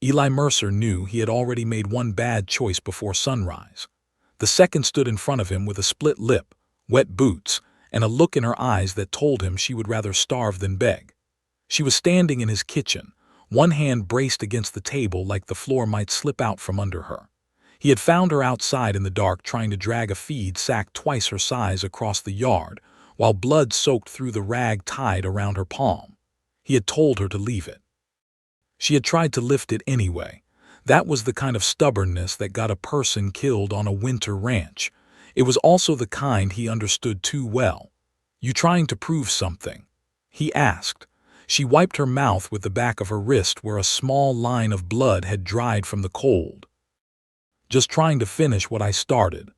Eli Mercer knew he had already made one bad choice before sunrise. The second stood in front of him with a split lip, wet boots, and a look in her eyes that told him she would rather starve than beg. She was standing in his kitchen, one hand braced against the table like the floor might slip out from under her. He had found her outside in the dark trying to drag a feed sack twice her size across the yard, while blood soaked through the rag tied around her palm. He had told her to leave it. She had tried to lift it anyway. That was the kind of stubbornness that got a person killed on a winter ranch. It was also the kind he understood too well. "You trying to prove something?" he asked. She wiped her mouth with the back of her wrist where a small line of blood had dried from the cold. "Just trying to finish what I started."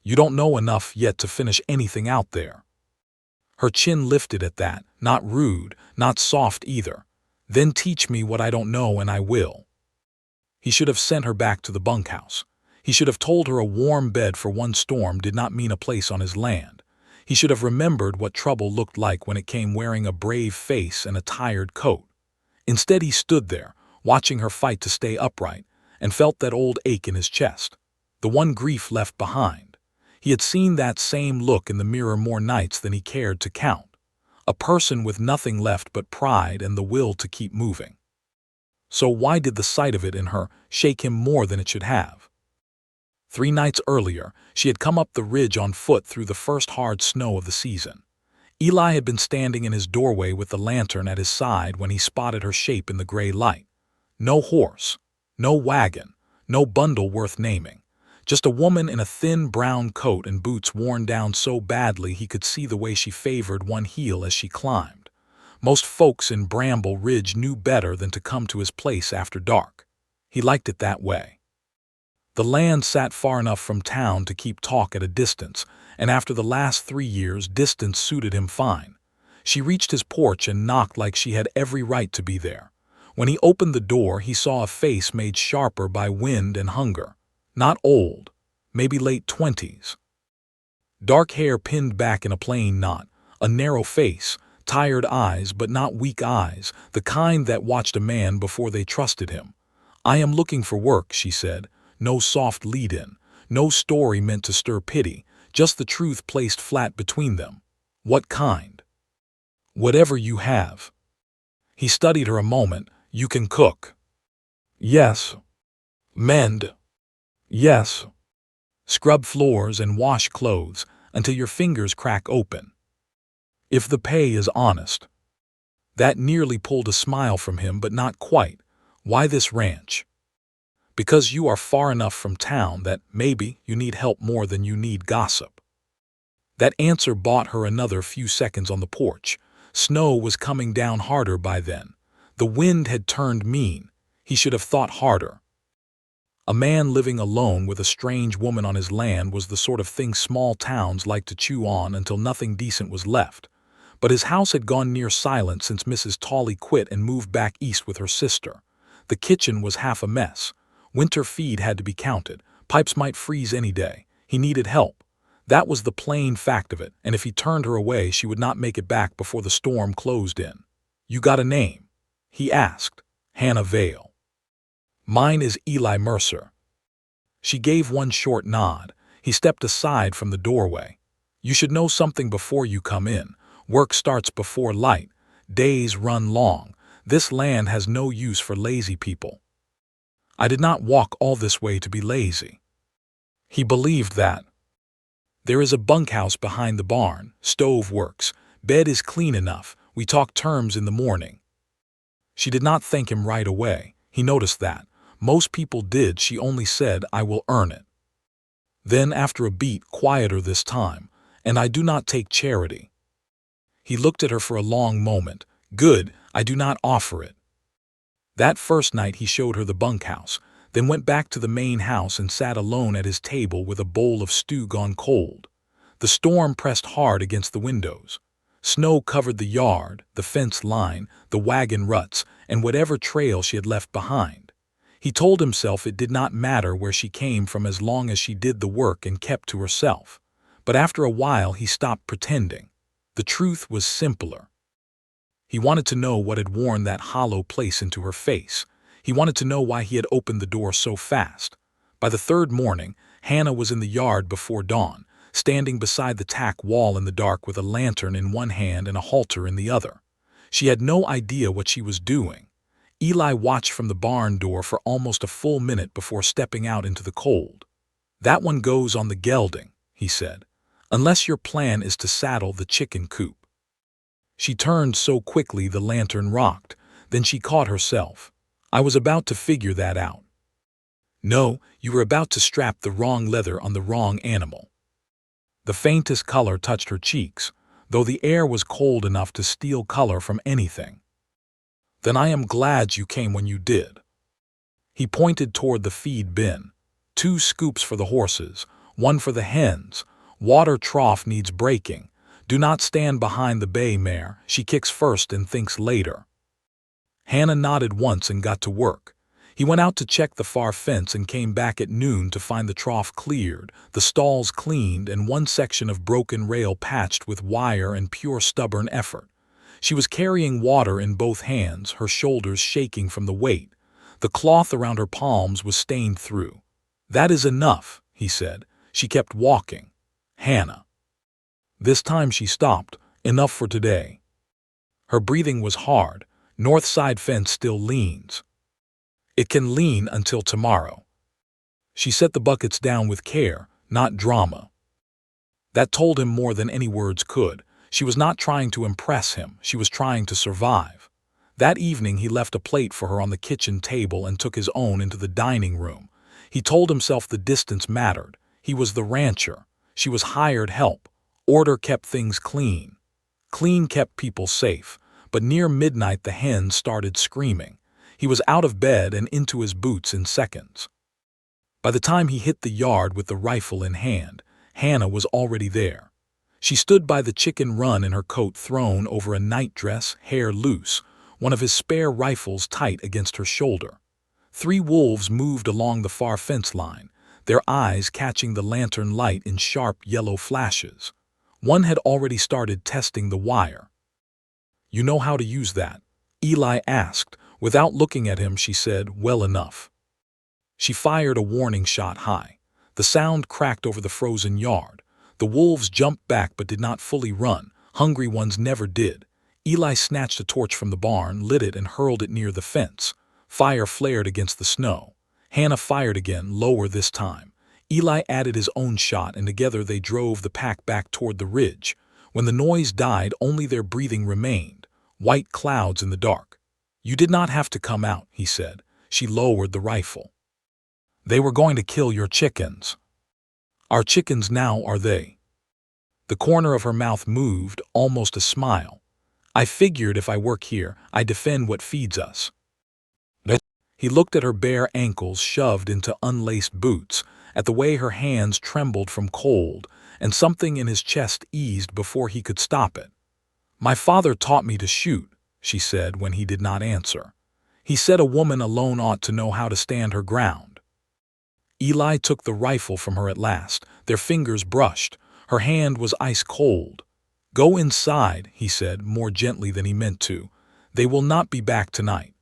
"You don't know enough yet to finish anything out there." Her chin lifted at that, not rude, not soft either. "Then teach me what I don't know and I will." He should have sent her back to the bunkhouse. He should have told her a warm bed for one storm did not mean a place on his land. He should have remembered what trouble looked like when it came wearing a brave face and a tired coat. Instead he stood there, watching her fight to stay upright, and felt that old ache in his chest, the one grief left behind. He had seen that same look in the mirror more nights than he cared to count. A person with nothing left but pride and the will to keep moving. So why did the sight of it in her shake him more than it should have? 3 nights earlier, she had come up the ridge on foot through the first hard snow of the season. Eli had been standing in his doorway with the lantern at his side when he spotted her shape in the gray light. No horse, no wagon, no bundle worth naming. Just a woman in a thin brown coat and boots worn down so badly he could see the way she favored one heel as she climbed. Most folks in Bramble Ridge knew better than to come to his place after dark. He liked it that way. The land sat far enough from town to keep talk at a distance, and after the last 3 years, distance suited him fine. She reached his porch and knocked like she had every right to be there. When he opened the door, he saw a face made sharper by wind and hunger. Not old, maybe late 20s. Dark hair pinned back in a plain knot, a narrow face, tired eyes but not weak eyes, the kind that watched a man before they trusted him. "I am looking for work," she said. No soft lead-in, no story meant to stir pity, just the truth placed flat between them. "What kind?" "Whatever you have." He studied her a moment. "You can cook?" "Yes." "Mend?" "Yes." "Scrub floors and wash clothes until your fingers crack open." "If the pay is honest." That nearly pulled a smile from him, but not quite. "Why this ranch?" "Because you are far enough from town that maybe you need help more than you need gossip." That answer bought her another few seconds on the porch. Snow was coming down harder by then. The wind had turned mean. He should have thought harder. A man living alone with a strange woman on his land was the sort of thing small towns like to chew on until nothing decent was left. But his house had gone near silent since Mrs. Tawley quit and moved back east with her sister. The kitchen was half a mess. Winter feed had to be counted. Pipes might freeze any day. He needed help. That was the plain fact of it, and if he turned her away, she would not make it back before the storm closed in. "You got a name?" he asked. "Hannah Vale." "Mine is Eli Mercer." She gave one short nod. He stepped aside from the doorway. "You should know something before you come in. Work starts before light. Days run long. This land has no use for lazy people." "I did not walk all this way to be lazy." He believed that. "There is a bunkhouse behind the barn. Stove works. Bed is clean enough. We talk terms in the morning." She did not thank him right away. He noticed that. Most people did. She only said, "I will earn it." Then, after a beat, quieter this time, "And I do not take charity." He looked at her for a long moment. "Good, I do not offer it." That first night he showed her the bunkhouse, then went back to the main house and sat alone at his table with a bowl of stew gone cold. The storm pressed hard against the windows. Snow covered the yard, the fence line, the wagon ruts, and whatever trail she had left behind. He told himself it did not matter where she came from as long as she did the work and kept to herself. But after a while he stopped pretending. The truth was simpler. He wanted to know what had worn that hollow place into her face. He wanted to know why he had opened the door so fast. By the third morning, Hannah was in the yard before dawn, standing beside the tack wall in the dark with a lantern in one hand and a halter in the other. She had no idea what she was doing. Eli watched from the barn door for almost a full minute before stepping out into the cold. "That one goes on the gelding," he said, "unless your plan is to saddle the chicken coop." She turned so quickly the lantern rocked, then she caught herself. "I was about to figure that out." "No, you were about to strap the wrong leather on the wrong animal." The faintest color touched her cheeks, though the air was cold enough to steal color from anything. "Then I am glad you came when you did." He pointed toward the feed bin. "2 scoops for the horses, 1 for the hens. Water trough needs breaking. Do not stand behind the bay mare, she kicks first and thinks later." Hannah nodded once and got to work. He went out to check the far fence and came back at noon to find the trough cleared, the stalls cleaned, and one section of broken rail patched with wire and pure stubborn effort. She was carrying water in both hands, her shoulders shaking from the weight. The cloth around her palms was stained through. "That is enough," he said. She kept walking. "Hannah." This time she stopped. "Enough for today." Her breathing was hard. "North side fence still leans." "It can lean until tomorrow." She set the buckets down with care, not drama. That told him more than any words could. She was not trying to impress him, she was trying to survive. That evening he left a plate for her on the kitchen table and took his own into the dining room. He told himself the distance mattered. He was the rancher. She was hired help. Order kept things clean. Clean kept people safe. But near midnight the hens started screaming. He was out of bed and into his boots in seconds. By the time he hit the yard with the rifle in hand, Hannah was already there. She stood by the chicken run in her coat thrown over a nightdress, hair loose, one of his spare rifles tight against her shoulder. 3 wolves moved along the far fence line, their eyes catching the lantern light in sharp yellow flashes. One had already started testing the wire. "You know how to use that?" Eli asked. Without looking at him, she said, "Well enough." She fired a warning shot high. The sound cracked over the frozen yard. The wolves jumped back but did not fully run. Hungry ones never did. Eli snatched a torch from the barn, lit it, and hurled it near the fence. Fire flared against the snow. Hannah fired again, lower this time. Eli added his own shot, and together they drove the pack back toward the ridge. When the noise died, only their breathing remained, white clouds in the dark. "You did not have to come out," he said. She lowered the rifle. "They were going to kill your chickens." "Our chickens now, are they?" The corner of her mouth moved, almost a smile. "I figured if I work here, I defend what feeds us." He looked at her bare ankles shoved into unlaced boots, at the way her hands trembled from cold, and something in his chest eased before he could stop it. "My father taught me to shoot," she said when he did not answer. "He said a woman alone ought to know how to stand her ground." Eli took the rifle from her at last. Their fingers brushed. Her hand was ice cold. "Go inside," he said, more gently than he meant to. "They will not be back tonight."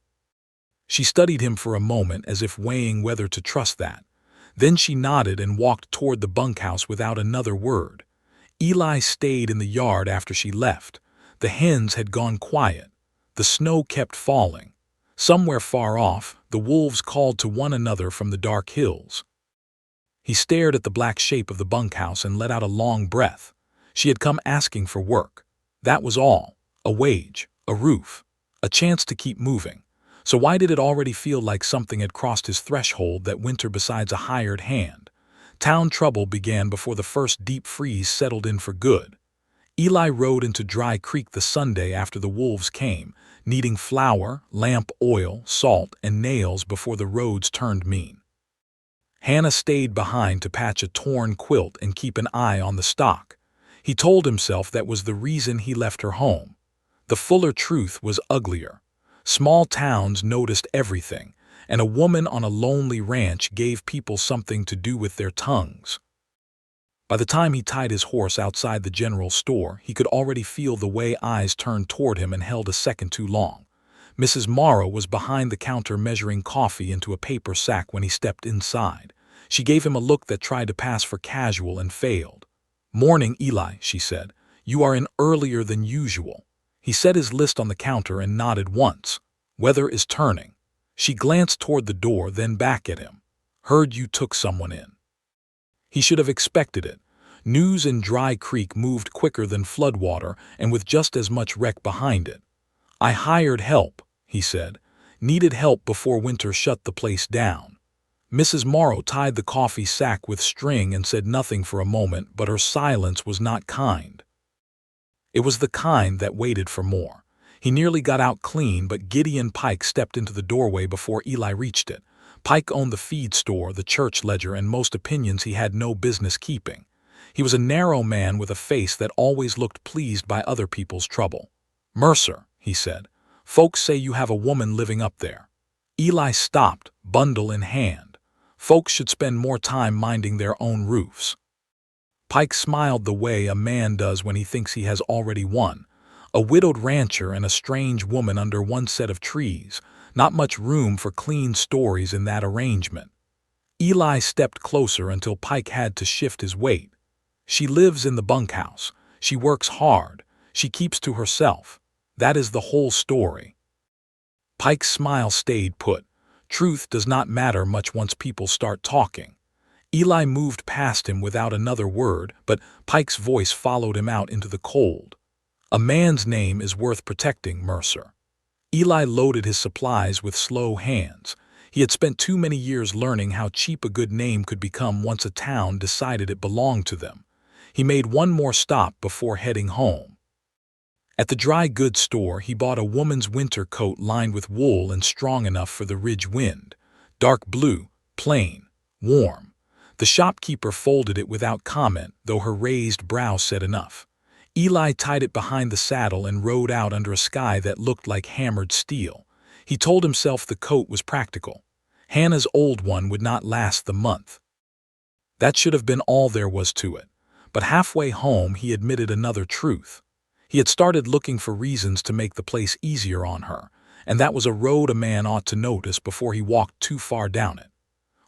She studied him for a moment as if weighing whether to trust that. Then she nodded and walked toward the bunkhouse without another word. Eli stayed in the yard after she left. The hens had gone quiet. The snow kept falling. Somewhere far off, the wolves called to one another from the dark hills. He stared at the black shape of the bunkhouse and let out a long breath. She had come asking for work. That was all. A wage, a roof, a chance to keep moving. So why did it already feel like something had crossed his threshold that winter besides a hired hand? Town trouble began before the first deep freeze settled in for good. Eli rode into Dry Creek the Sunday after the wolves came, needing flour, lamp oil, salt, and nails before the roads turned mean. Hannah stayed behind to patch a torn quilt and keep an eye on the stock. He told himself that was the reason he left her home. The fuller truth was uglier. Small towns noticed everything, and a woman on a lonely ranch gave people something to do with their tongues. By the time he tied his horse outside the general store, he could already feel the way eyes turned toward him and held a second too long. Mrs. Morrow was behind the counter measuring coffee into a paper sack when he stepped inside. She gave him a look that tried to pass for casual and failed. "Morning, Eli," she said. "You are in earlier than usual." He set his list on the counter and nodded once. "Weather is turning." She glanced toward the door, then back at him. "Heard you took someone in." He should have expected it. News in Dry Creek moved quicker than floodwater and with just as much wreck behind it. "I hired help," he said. "Needed help before winter shut the place down." Mrs. Morrow tied the coffee sack with string and said nothing for a moment, but her silence was not kind. It was the kind that waited for more. He nearly got out clean, but Gideon Pike stepped into the doorway before Eli reached it. Pike owned the feed store, the church ledger, and most opinions he had no business keeping. He was a narrow man with a face that always looked pleased by other people's trouble. "Mercer," he said, "folks say you have a woman living up there." Eli stopped, bundle in hand. "Folks should spend more time minding their own roofs." Pike smiled the way a man does when he thinks he has already won. A widowed rancher and a strange woman under one set of trees. Not much room for clean stories in that arrangement. Eli stepped closer until Pike had to shift his weight. "She lives in the bunkhouse. She works hard. She keeps to herself. That is the whole story." Pike's smile stayed put. Truth does not matter much once people start talking. Eli moved past him without another word, but Pike's voice followed him out into the cold. "A man's name is worth protecting, Mercer." Eli loaded his supplies with slow hands. He had spent too many years learning how cheap a good name could become once a town decided it belonged to them. He made one more stop before heading home. At the dry goods store, he bought a woman's winter coat lined with wool and strong enough for the ridge wind. Dark blue, plain, warm. The shopkeeper folded it without comment, though her raised brow said enough. Eli tied it behind the saddle and rode out under a sky that looked like hammered steel. He told himself the coat was practical. Hannah's old one would not last the month. That should have been all there was to it. But halfway home he admitted another truth. He had started looking for reasons to make the place easier on her, and that was a road a man ought to notice before he walked too far down it.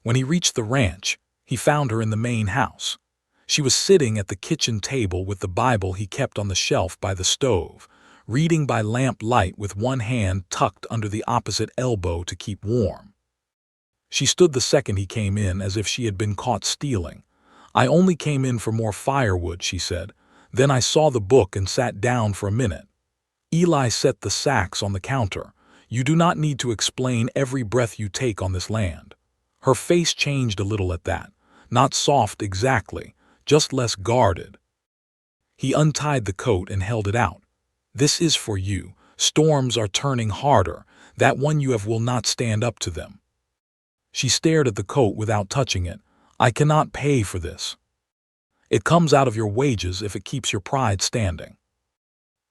When he reached the ranch, he found her in the main house. She was sitting at the kitchen table with the Bible he kept on the shelf by the stove, reading by lamp light with one hand tucked under the opposite elbow to keep warm. She stood the second he came in as if she had been caught stealing. "I only came in for more firewood," she said. "Then I saw the book and sat down for a minute." Eli set the sacks on the counter. "You do not need to explain every breath you take on this land." Her face changed a little at that. Not soft exactly, just less guarded. He untied the coat and held it out. "This is for you. Storms are turning harder. That one you have will not stand up to them." She stared at the coat without touching it. "I cannot pay for this." "It comes out of your wages if it keeps your pride standing."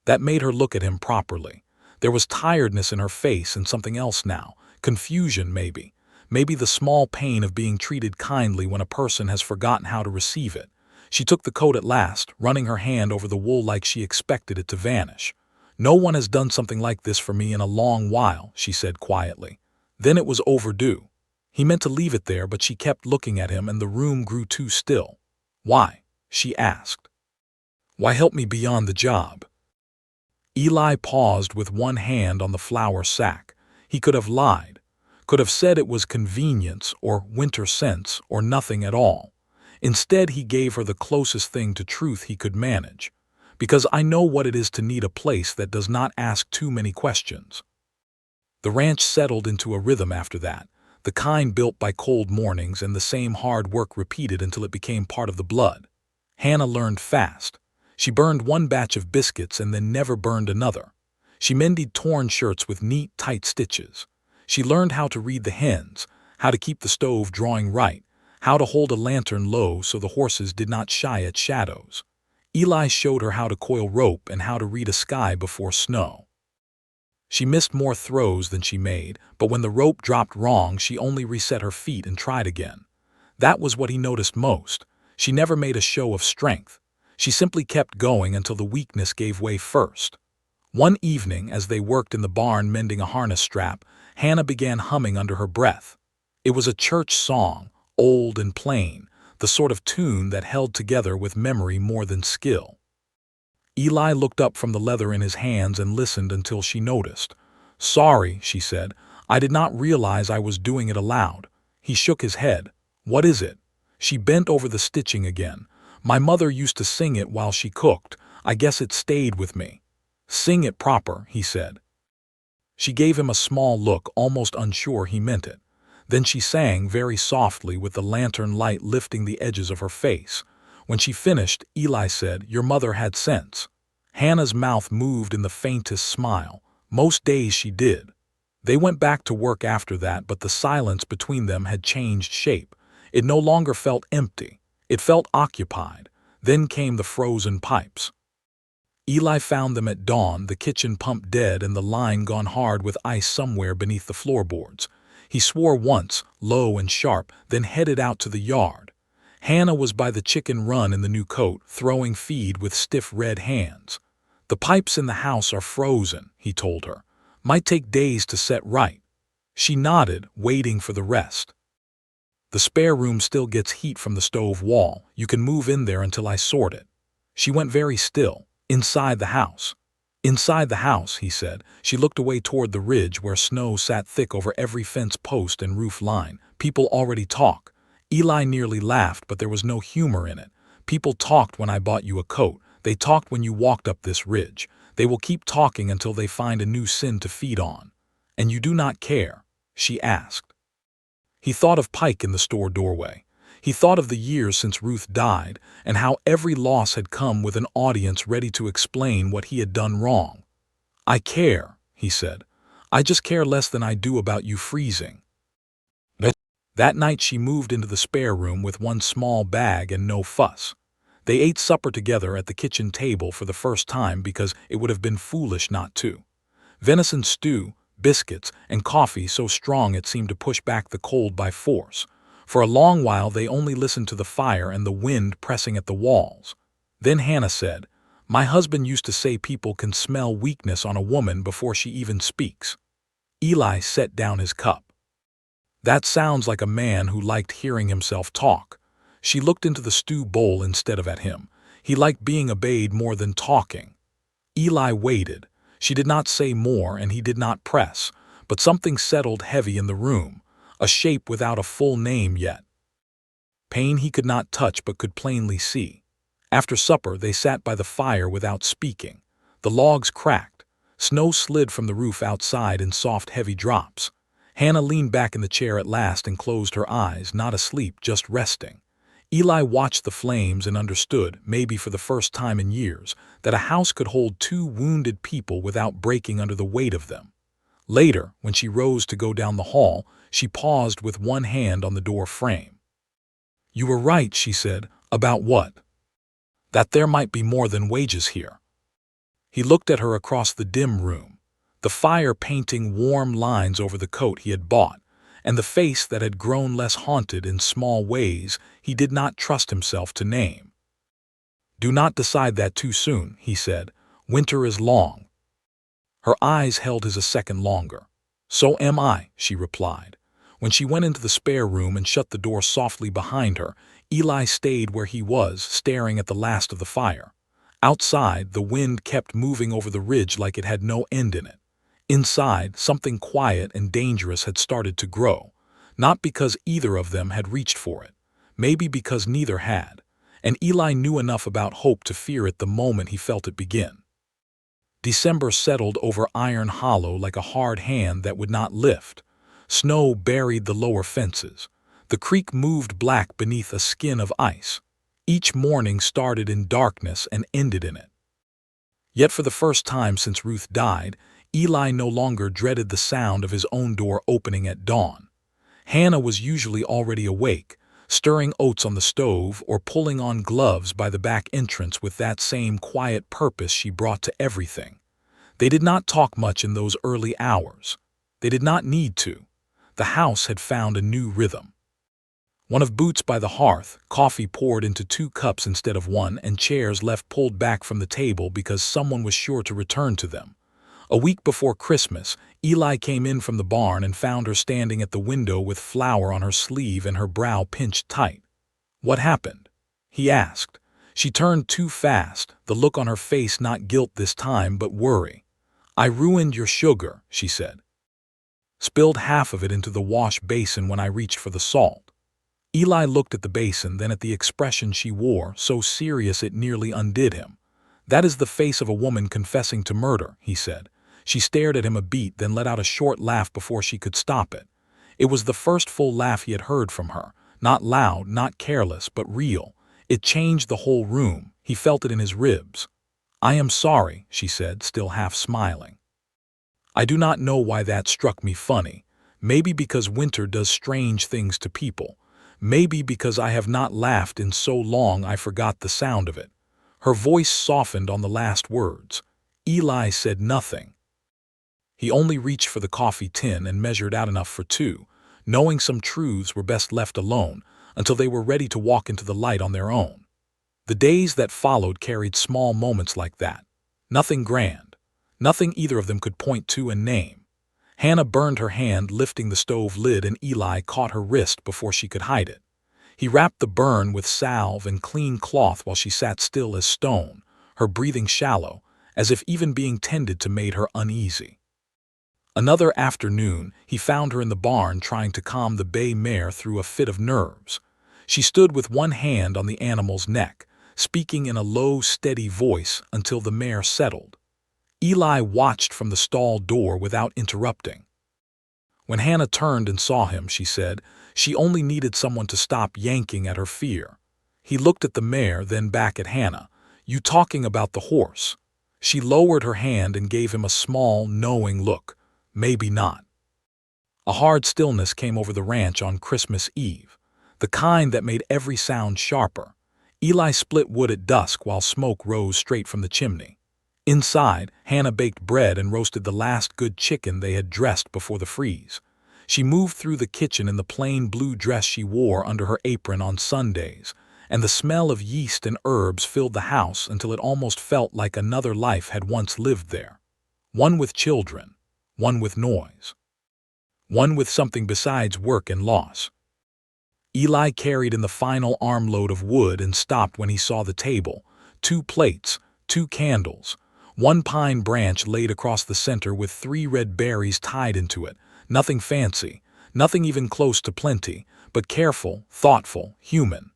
That made her look at him properly. There was tiredness in her face and something else now. Confusion, maybe. Maybe the small pain of being treated kindly when a person has forgotten how to receive it. She took the coat at last, running her hand over the wool like she expected it to vanish. "No one has done something like this for me in a long while," she said quietly. Then it was overdue. He meant to leave it there, but she kept looking at him and the room grew too still. "Why?" she asked. "Why help me beyond the job?" Eli paused with one hand on the flour sack. He could have lied, could have said it was convenience or winter sense or nothing at all. Instead, he gave her the closest thing to truth he could manage. "Because I know what it is to need a place that does not ask too many questions." The ranch settled into a rhythm after that, the kind built by cold mornings and the same hard work repeated until it became part of the blood. Hannah learned fast. She burned one batch of biscuits and then never burned another. She mended torn shirts with neat, tight stitches. She learned how to read the hens, how to keep the stove drawing right, how to hold a lantern low so the horses did not shy at shadows. Eli showed her how to coil rope and how to read a sky before snow. She missed more throws than she made, but when the rope dropped wrong, she only reset her feet and tried again. That was what he noticed most. She never made a show of strength. She simply kept going until the weakness gave way first. One evening, as they worked in the barn mending a harness strap, Hannah began humming under her breath. It was a church song, old and plain, the sort of tune that held together with memory more than skill. Eli looked up from the leather in his hands and listened until she noticed. "Sorry," she said. "I did not realize I was doing it aloud." He shook his head. "What is it?" She bent over the stitching again. "My mother used to sing it while she cooked. I guess it stayed with me." "Sing it proper," he said. She gave him a small look, almost unsure he meant it. Then she sang very softly, with the lantern light lifting the edges of her face. When she finished, Eli said, "Your mother had sense." Hannah's mouth moved in the faintest smile. Most days she did. They went back to work after that, but the silence between them had changed shape. It no longer felt empty. It felt occupied. Then came the frozen pipes. Eli found them at dawn, the kitchen pump dead and the line gone hard with ice somewhere beneath the floorboards. He swore once, low and sharp, then headed out to the yard. Hannah was by the chicken run in the new coat, throwing feed with stiff red hands. "The pipes in the house are frozen," he told her. "Might take days to set right." She nodded, waiting for the rest. "The spare room still gets heat from the stove wall. You can move in there until I sort it." She went very still. "Inside the house." "Inside the house," he said. She looked away toward the ridge where snow sat thick over every fence post and roof line. "People already talk." Eli nearly laughed, but there was no humor in it. "People talked when I bought you a coat. They talked when you walked up this ridge. They will keep talking until they find a new sin to feed on." "And you do not care?" she asked. He thought of Pike in the store doorway. He thought of the years since Ruth died, and how every loss had come with an audience ready to explain what he had done wrong. "I care," he said. "I just care less than I do about you freezing." That night she moved into the spare room with one small bag and no fuss. They ate supper together at the kitchen table for the first time because it would have been foolish not to. Venison stew, biscuits, and coffee so strong it seemed to push back the cold by force. For a long while they only listened to the fire and the wind pressing at the walls. Then Hannah said, "My husband used to say people can smell weakness on a woman before she even speaks." Eli set down his cup. "That sounds like a man who liked hearing himself talk." She looked into the stew bowl instead of at him. He liked being obeyed more than talking. Eli waited. She did not say more and he did not press, but something settled heavy in the room, a shape without a full name yet. Pain he could not touch but could plainly see. After supper they sat by the fire without speaking. The logs cracked. Snow slid from the roof outside in soft, heavy drops. Hannah leaned back in the chair at last and closed her eyes, not asleep, just resting. Eli watched the flames and understood, maybe for the first time in years, that a house could hold two wounded people without breaking under the weight of them. Later, when she rose to go down the hall, she paused with one hand on the door frame. "You were right," she said. "About what?" "That there might be more than wages here." He looked at her across the dim room. The fire painting warm lines over the coat he had bought, and the face that had grown less haunted in small ways he did not trust himself to name. "Do not decide that too soon," he said. "Winter is long." Her eyes held his a second longer. "So am I," she replied. When she went into the spare room and shut the door softly behind her, Eli stayed where he was, staring at the last of the fire. Outside, the wind kept moving over the ridge like it had no end in it. Inside, something quiet and dangerous had started to grow, not because either of them had reached for it, maybe because neither had, and Eli knew enough about hope to fear it the moment he felt it begin. December settled over Iron Hollow like a hard hand that would not lift. Snow buried the lower fences. The creek moved black beneath a skin of ice. Each morning started in darkness and ended in it. Yet for the first time since Ruth died, Eli no longer dreaded the sound of his own door opening at dawn. Hannah was usually already awake, stirring oats on the stove or pulling on gloves by the back entrance with that same quiet purpose she brought to everything. They did not talk much in those early hours. They did not need to. The house had found a new rhythm. One of boots by the hearth, coffee poured into 2 cups instead of 1, and chairs left pulled back from the table because someone was sure to return to them. A week before Christmas, Eli came in from the barn and found her standing at the window with flour on her sleeve and her brow pinched tight. "What happened?" he asked. She turned too fast, the look on her face not guilt this time but worry. "I ruined your sugar," she said. "Spilled half of it into the wash basin when I reached for the salt." Eli looked at the basin, then at the expression she wore, so serious it nearly undid him. "That is the face of a woman confessing to murder," he said. She stared at him a beat, then let out a short laugh before she could stop it. It was the first full laugh he had heard from her, not loud, not careless, but real. It changed the whole room. He felt it in his ribs. "I am sorry," she said, still half smiling. "I do not know why that struck me funny. Maybe because winter does strange things to people. Maybe because I have not laughed in so long I forgot the sound of it." Her voice softened on the last words. Eli said nothing. He only reached for the coffee tin and measured out enough for two, knowing some truths were best left alone until they were ready to walk into the light on their own. The days that followed carried small moments like that. Nothing grand. Nothing either of them could point to and name. Hannah burned her hand lifting the stove lid and Eli caught her wrist before she could hide it. He wrapped the burn with salve and clean cloth while she sat still as stone, her breathing shallow, as if even being tended to made her uneasy. Another afternoon, he found her in the barn trying to calm the bay mare through a fit of nerves. She stood with one hand on the animal's neck, speaking in a low, steady voice until the mare settled. Eli watched from the stall door without interrupting. When Hannah turned and saw him, she said, she only needed someone to stop yanking at her fear. He looked at the mare, then back at Hannah. "You talking about the horse?" She lowered her hand and gave him a small, knowing look. "Maybe not." A hard stillness came over the ranch on Christmas Eve, the kind that made every sound sharper. Eli split wood at dusk while smoke rose straight from the chimney. Inside, Hannah baked bread and roasted the last good chicken they had dressed before the freeze. She moved through the kitchen in the plain blue dress she wore under her apron on Sundays, and the smell of yeast and herbs filled the house until it almost felt like another life had once lived there. One with children. One with noise. One with something besides work and loss. Eli carried in the final armload of wood and stopped when he saw the table. 2 plates, 2 candles, 1 pine branch laid across the center with 3 red berries tied into it. Nothing fancy, nothing even close to plenty, but careful, thoughtful, human.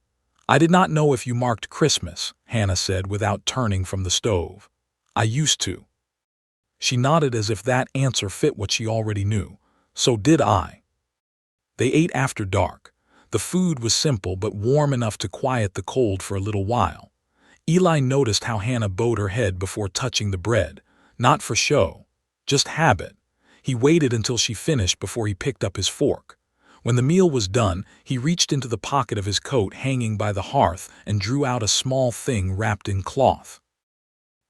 "I did not know if you marked Christmas," Hannah said without turning from the stove. "I used to." She nodded as if that answer fit what she already knew. "So did I." They ate after dark. The food was simple but warm enough to quiet the cold for a little while. Eli noticed how Hannah bowed her head before touching the bread, not for show, just habit. He waited until she finished before he picked up his fork. When the meal was done, he reached into the pocket of his coat hanging by the hearth and drew out a small thing wrapped in cloth.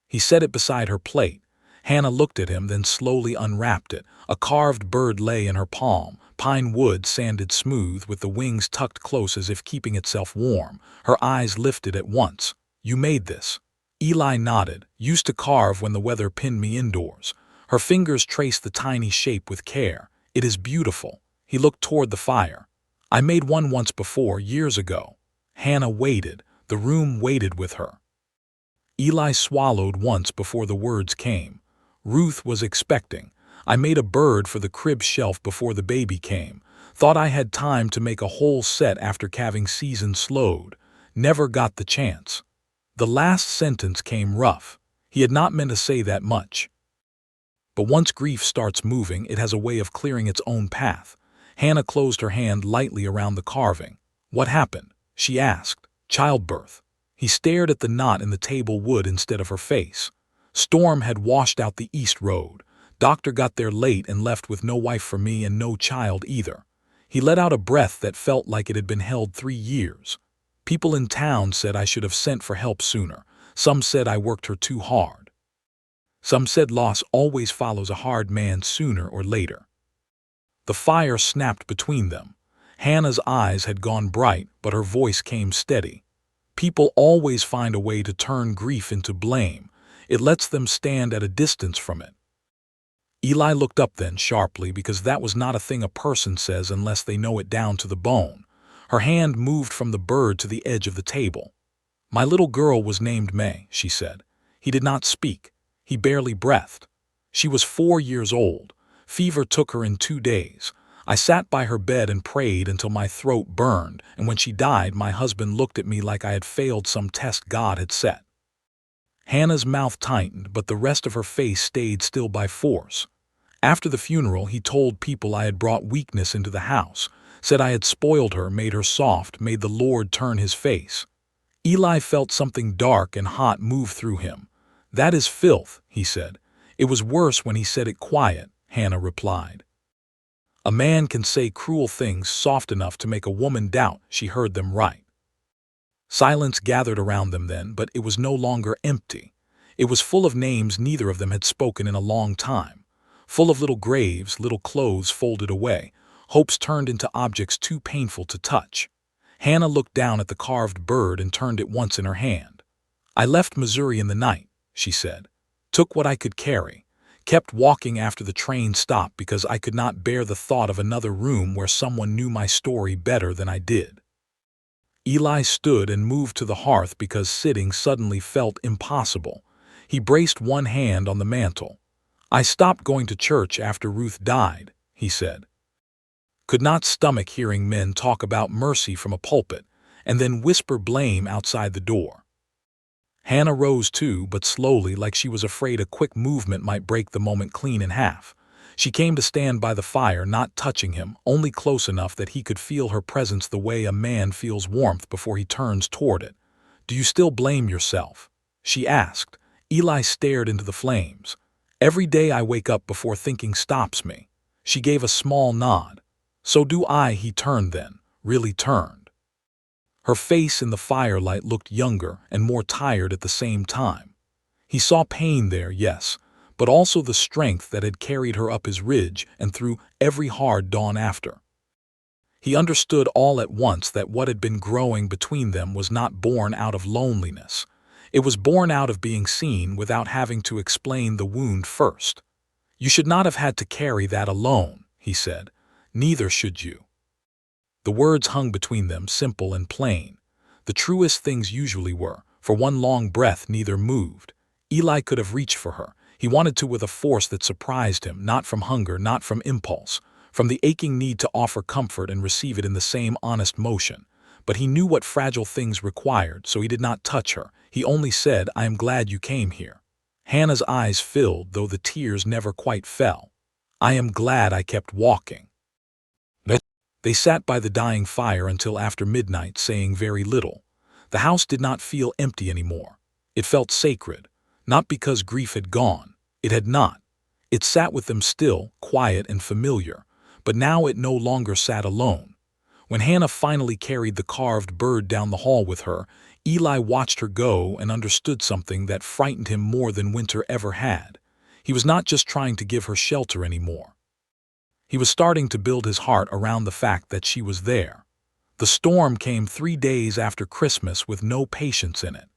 He set it beside her plate. Hannah looked at him, then slowly unwrapped it. A carved bird lay in her palm, pine wood sanded smooth with the wings tucked close as if keeping itself warm. Her eyes lifted at once. "You made this?" Eli nodded. "Used to carve when the weather pinned me indoors." Her fingers traced the tiny shape with care. "It is beautiful." He looked toward the fire. "I made one once before, years ago." Hannah waited. The room waited with her. Eli swallowed once before the words came. "Ruth was expecting. I made a bird for the crib shelf before the baby came. Thought I had time to make a whole set after calving season slowed. Never got the chance." The last sentence came rough. He had not meant to say that much. But once grief starts moving, it has a way of clearing its own path. Hannah closed her hand lightly around the carving. "What happened?" she asked. "Childbirth." He stared at the knot in the table wood instead of her face. "Storm had washed out the east road. Doctor got there late and left with no wife for me and no child either." He let out a breath that felt like it had been held 3 years. "People in town said I should have sent for help sooner. Some said I worked her too hard. Some said loss always follows a hard man sooner or later." The fire snapped between them. Hannah's eyes had gone bright, but her voice came steady. "People always find a way to turn grief into blame. It lets them stand at a distance from it." Eli looked up then sharply, because that was not a thing a person says unless they know it down to the bone. Her hand moved from the bird to the edge of the table. "My little girl was named May," she said. He did not speak. He barely breathed. "She was 4 years old. Fever took her in 2 days. I sat by her bed and prayed until my throat burned, and when she died, my husband looked at me like I had failed some test God had set." Hannah's mouth tightened, but the rest of her face stayed still by force. "After the funeral, he told people I had brought weakness into the house, said I had spoiled her, made her soft, made the Lord turn his face." Eli felt something dark and hot move through him. "That is filth," he said. "It was worse when he said it quiet," Hannah replied. "A man can say cruel things soft enough to make a woman doubt she heard them right." Silence gathered around them then, but it was no longer empty. It was full of names neither of them had spoken in a long time. Full of little graves, little clothes folded away, hopes turned into objects too painful to touch. Hannah looked down at the carved bird and turned it once in her hand. "I left Missouri in the night," she said. "Took what I could carry. Kept walking after the train stopped because I could not bear the thought of another room where someone knew my story better than I did." Eli stood and moved to the hearth because sitting suddenly felt impossible. He braced one hand on the mantel. "I stopped going to church after Ruth died," he said. Could not stomach hearing men talk about mercy from a pulpit, and then whisper blame outside the door. Hannah rose too, but slowly, like she was afraid a quick movement might break the moment clean in half. She came to stand by the fire, not touching him, only close enough that he could feel her presence the way a man feels warmth before he turns toward it. "Do you still blame yourself?" she asked. Eli stared into the flames. "Every day I wake up before thinking stops me." She gave a small nod. "So do I." He turned then, really turned. Her face in the firelight looked younger and more tired at the same time. He saw pain there, yes, but also the strength that had carried her up his ridge and through every hard dawn after. He understood all at once that what had been growing between them was not born out of loneliness. It was born out of being seen without having to explain the wound first. "You should not have had to carry that alone," he said. "Neither should you." The words hung between them, simple and plain. The truest things usually were. For one long breath neither moved. Eli could have reached for her. He wanted to with a force that surprised him, not from hunger, not from impulse, from the aching need to offer comfort and receive it in the same honest motion. But he knew what fragile things required, so he did not touch her. He only said, "I am glad you came here." Hannah's eyes filled, though the tears never quite fell. "I am glad I kept walking." They sat by the dying fire until after midnight, saying very little. The house did not feel empty anymore. It felt sacred, not because grief had gone. It had not. It sat with them still, quiet and familiar, but now it no longer sat alone. When Hannah finally carried the carved bird down the hall with her, Eli watched her go and understood something that frightened him more than winter ever had. He was not just trying to give her shelter anymore. He was starting to build his heart around the fact that she was there. The storm came 3 days after Christmas with no patience in it.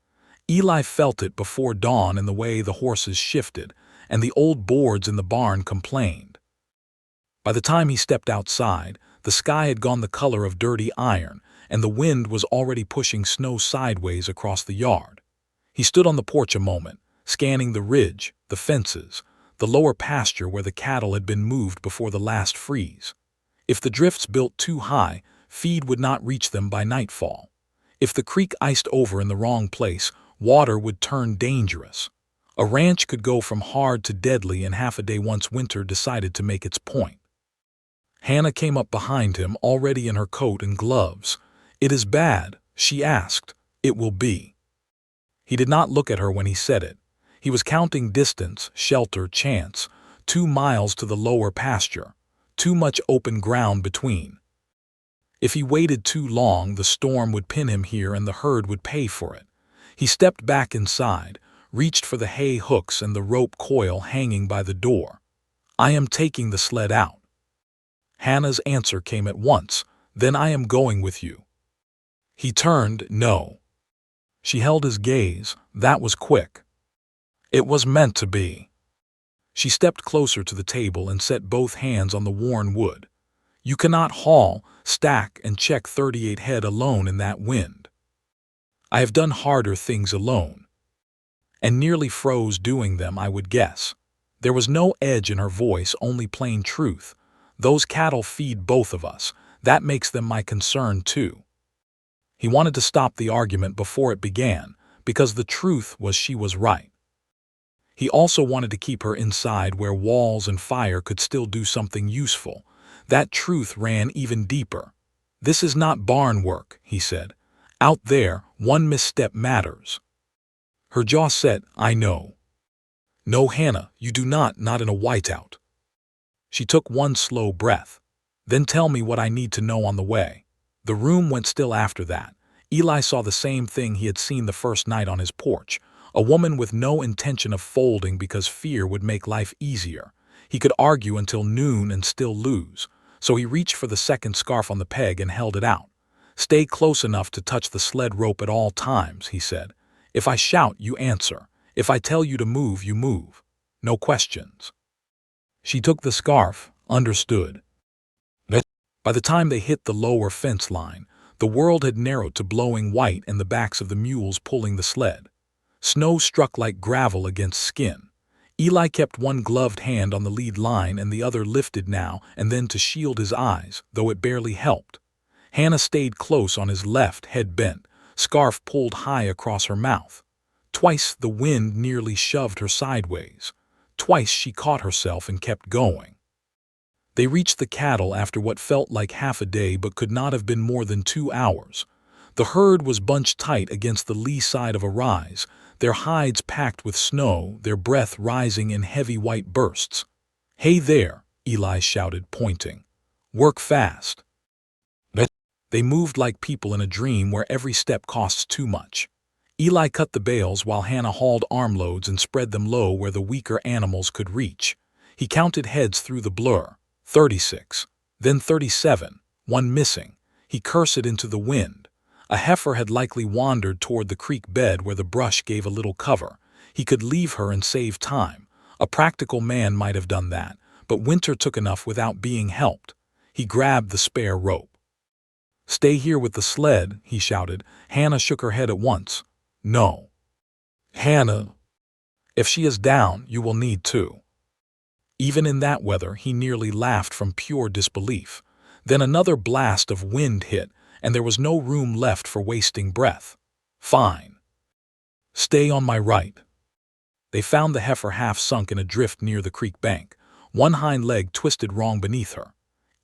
Eli felt it before dawn in the way the horses shifted, and the old boards in the barn complained. By the time he stepped outside, the sky had gone the color of dirty iron, and the wind was already pushing snow sideways across the yard. He stood on the porch a moment, scanning the ridge, the fences, the lower pasture where the cattle had been moved before the last freeze. If the drifts built too high, feed would not reach them by nightfall. If the creek iced over in the wrong place, water would turn dangerous. A ranch could go from hard to deadly in half a day once winter decided to make its point. Hannah came up behind him, already in her coat and gloves. "It is bad?" she asked. "It will be." He did not look at her when he said it. He was counting distance, shelter, chance. 2 miles to the lower pasture. Too much open ground between. If he waited too long, the storm would pin him here and the herd would pay for it. He stepped back inside, reached for the hay hooks and the rope coil hanging by the door. "I am taking the sled out." Hannah's answer came at once. "Then I am going with you." He turned, "No." She held his gaze. That was quick. "It was meant to be." She stepped closer to the table and set both hands on the worn wood. You cannot haul, stack, and check 38 head alone in that wind. I have done harder things alone. And nearly froze doing them, I would guess. There was no edge in her voice, only plain truth. Those cattle feed both of us. That makes them my concern too. He wanted to stop the argument before it began, because the truth was she was right. He also wanted to keep her inside where walls and fire could still do something useful. That truth ran even deeper. This is not barn work, he said. Out there, one misstep matters. Her jaw set, I know. No, Hannah, you do not in a whiteout. She took one slow breath. Then tell me what I need to know on the way. The room went still after that. Eli saw the same thing he had seen the first night on his porch. A woman with no intention of folding because fear would make life easier. He could argue until noon and still lose. So he reached for the second scarf on the peg and held it out. Stay close enough to touch the sled rope at all times, he said. If I shout, you answer. If I tell you to move, you move. No questions. She took the scarf, understood. By the time they hit the lower fence line, the world had narrowed to blowing white and the backs of the mules pulling the sled. Snow struck like gravel against skin. Eli kept one gloved hand on the lead line and the other lifted now and then to shield his eyes, though it barely helped. Hannah stayed close on his left, head bent, scarf pulled high across her mouth. Twice the wind nearly shoved her sideways. Twice she caught herself and kept going. They reached the cattle after what felt like half a day but could not have been more than 2 hours. The herd was bunched tight against the lee side of a rise, their hides packed with snow, their breath rising in heavy white bursts. Hey there, Eli shouted, pointing. Work fast. They moved like people in a dream where every step costs too much. Eli cut the bales while Hannah hauled armloads and spread them low where the weaker animals could reach. He counted heads through the blur. 36, then 37, one missing. He cursed it into the wind. A heifer had likely wandered toward the creek bed where the brush gave a little cover. He could leave her and save time. A practical man might have done that, but Winter took enough without being helped. He grabbed the spare rope. Stay here with the sled, he shouted. Hannah shook her head at once. No. Hannah, if she is down, you will need to. Even in that weather, he nearly laughed from pure disbelief. Then another blast of wind hit, and there was no room left for wasting breath. Fine. Stay on my right. They found the heifer half sunk in a drift near the creek bank, one hind leg twisted wrong beneath her.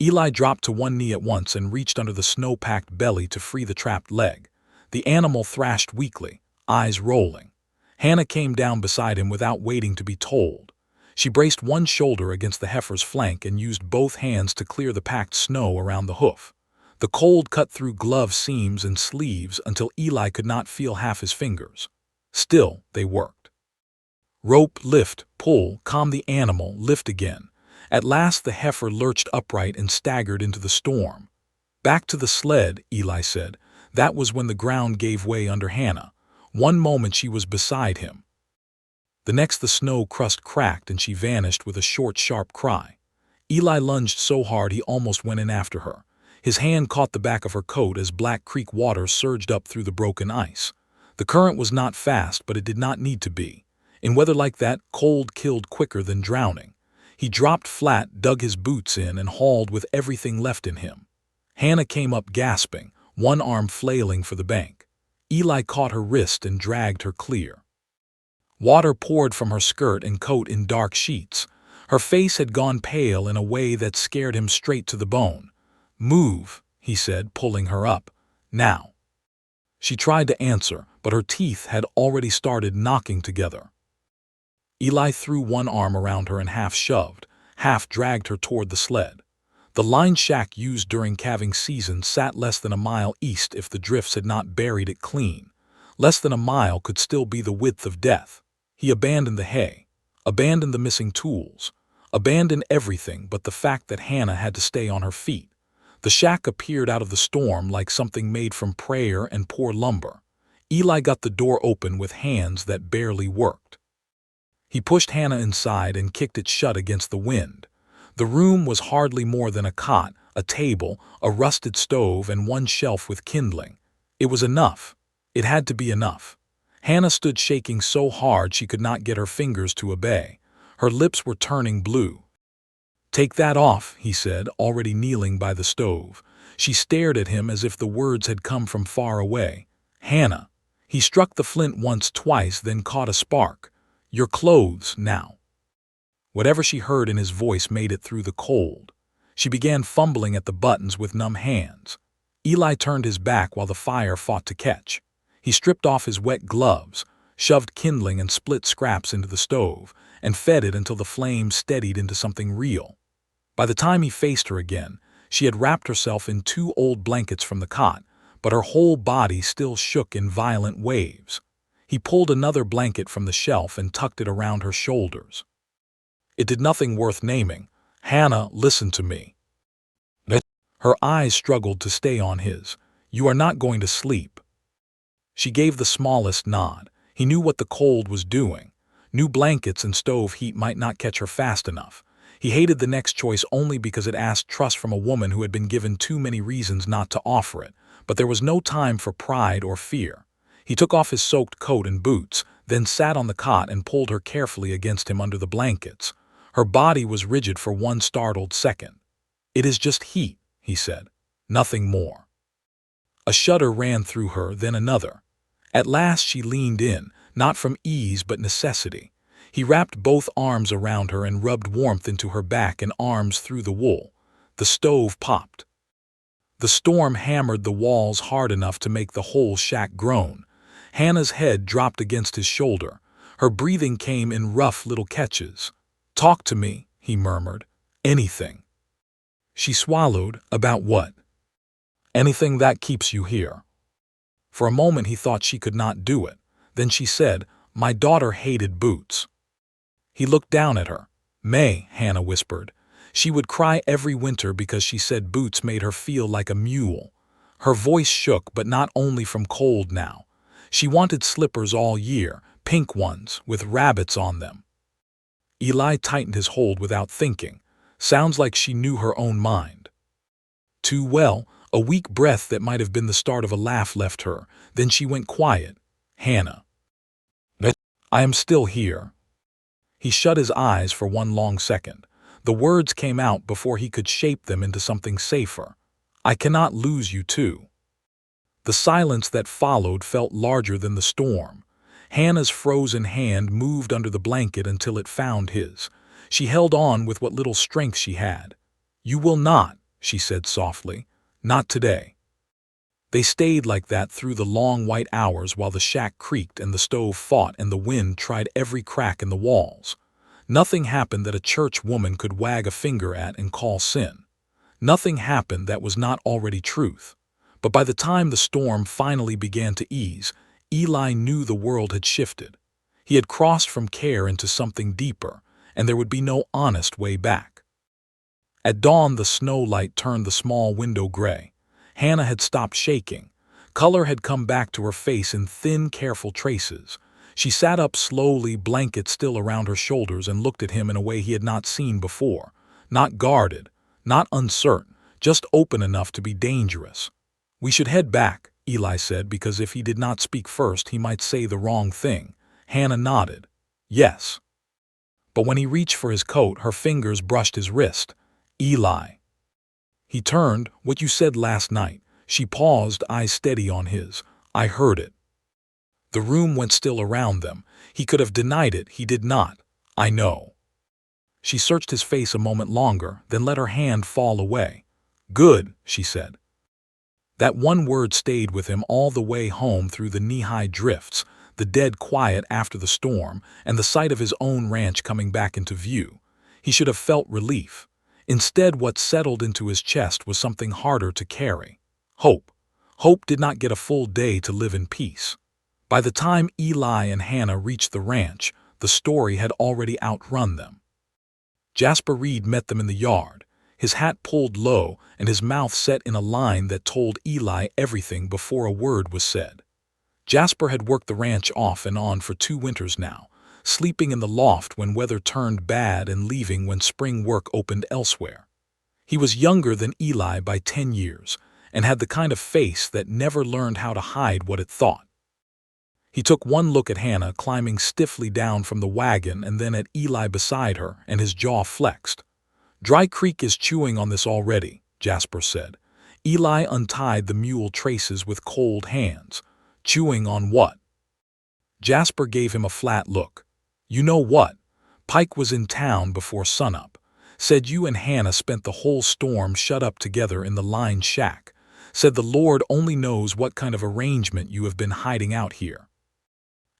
Eli dropped to one knee at once and reached under the snow-packed belly to free the trapped leg. The animal thrashed weakly, eyes rolling. Hannah came down beside him without waiting to be told. She braced one shoulder against the heifer's flank and used both hands to clear the packed snow around the hoof. The cold cut through glove seams and sleeves until Eli could not feel half his fingers. Still, they worked. Rope, lift, pull, calm the animal, lift again. At last the heifer lurched upright and staggered into the storm. Back to the sled, Eli said. That was when the ground gave way under Hannah. One moment she was beside him. The next the snow crust cracked and she vanished with a short, sharp cry. Eli lunged so hard he almost went in after her. His hand caught the back of her coat as Black Creek water surged up through the broken ice. The current was not fast, but it did not need to be. In weather like that, cold killed quicker than drowning. He dropped flat, dug his boots in, and hauled with everything left in him. Hannah came up gasping, one arm flailing for the bank. Eli caught her wrist and dragged her clear. Water poured from her skirt and coat in dark sheets. Her face had gone pale in a way that scared him straight to the bone. Move, he said, pulling her up. Now. She tried to answer, but her teeth had already started knocking together. Eli threw one arm around her and half shoved, half dragged her toward the sled. The line shack used during calving season sat less than a mile east if the drifts had not buried it clean. Less than a mile could still be the width of death. He abandoned the hay, abandoned the missing tools, abandoned everything but the fact that Hannah had to stay on her feet. The shack appeared out of the storm like something made from prayer and poor lumber. Eli got the door open with hands that barely worked. He pushed Hannah inside and kicked it shut against the wind. The room was hardly more than a cot, a table, a rusted stove, and one shelf with kindling. It was enough. It had to be enough. Hannah stood shaking so hard she could not get her fingers to obey. Her lips were turning blue. "Take that off," he said, already kneeling by the stove. She stared at him as if the words had come from far away. "Hannah." He struck the flint once, twice, then caught a spark. "Your clothes, now." Whatever she heard in his voice made it through the cold. She began fumbling at the buttons with numb hands. Eli turned his back while the fire fought to catch. He stripped off his wet gloves, shoved kindling and split scraps into the stove, and fed it until the flames steadied into something real. By the time he faced her again, she had wrapped herself in 2 old blankets from the cot, but her whole body still shook in violent waves. He pulled another blanket from the shelf and tucked it around her shoulders. It did nothing worth naming. "Hannah, listen to me." Her eyes struggled to stay on his. "You are not going to sleep." She gave the smallest nod. He knew what the cold was doing. New blankets and stove heat might not catch her fast enough. He hated the next choice only because it asked trust from a woman who had been given too many reasons not to offer it, but there was no time for pride or fear. He took off his soaked coat and boots, then sat on the cot and pulled her carefully against him under the blankets. Her body was rigid for one startled second. "It is just heat," he said. "Nothing more." A shudder ran through her, then another. At last she leaned in, not from ease but necessity. He wrapped both arms around her and rubbed warmth into her back and arms through the wool. The stove popped. The storm hammered the walls hard enough to make the whole shack groan. Hannah's head dropped against his shoulder. Her breathing came in rough little catches. "Talk to me," he murmured. "Anything." She swallowed. "About what?" "Anything that keeps you here." For a moment he thought she could not do it. Then she said, "My daughter hated boots." He looked down at her. "May," Hannah whispered. She would cry every winter because she said boots made her feel like a mule. Her voice shook, but not only from cold now. She wanted slippers all year, pink ones, with rabbits on them. Eli tightened his hold without thinking. Sounds like she knew her own mind. Too well. A weak breath that might have been the start of a laugh left her. Then she went quiet. "Hannah." "I am still here." He shut his eyes for one long second. The words came out before he could shape them into something safer. "I cannot lose you too." The silence that followed felt larger than the storm. Hannah's frozen hand moved under the blanket until it found his. She held on with what little strength she had. "You will not," she said softly. "Not today." They stayed like that through the long white hours while the shack creaked and the stove fought and the wind tried every crack in the walls. Nothing happened that a church woman could wag a finger at and call sin. Nothing happened that was not already truth. But by the time the storm finally began to ease, Eli knew the world had shifted. He had crossed from care into something deeper, and there would be no honest way back. At dawn, the snow light turned the small window gray. Hannah had stopped shaking. Color had come back to her face in thin, careful traces. She sat up slowly, blanket still around her shoulders, and looked at him in a way he had not seen before. Not guarded, not uncertain, just open enough to be dangerous. "We should head back," Eli said, because if he did not speak first, he might say the wrong thing. Hannah nodded. "Yes." But when he reached for his coat, her fingers brushed his wrist. "Eli." He turned. "What you said last night." She paused, eyes steady on his. "I heard it." The room went still around them. He could have denied it. He did not. "I know." She searched his face a moment longer, then let her hand fall away. "Good," she said. That one word stayed with him all the way home through the knee-high drifts, the dead quiet after the storm, and the sight of his own ranch coming back into view. He should have felt relief. Instead, what settled into his chest was something harder to carry. Hope. Hope did not get a full day to live in peace. By the time Eli and Hannah reached the ranch, the story had already outrun them. Jasper Reed met them in the yard, his hat pulled low and his mouth set in a line that told Eli everything before a word was said. Jasper had worked the ranch off and on for 2 winters now, sleeping in the loft when weather turned bad and leaving when spring work opened elsewhere. He was younger than Eli by 10 years and had the kind of face that never learned how to hide what it thought. He took one look at Hannah climbing stiffly down from the wagon and then at Eli beside her, and his jaw flexed. "Dry Creek is chewing on this already," Jasper said. Eli untied the mule traces with cold hands. "Chewing on what?" Jasper gave him a flat look. "You know what? Pike was in town before sunup. Said you and Hannah spent the whole storm shut up together in the line shack. Said the Lord only knows what kind of arrangement you have been hiding out here."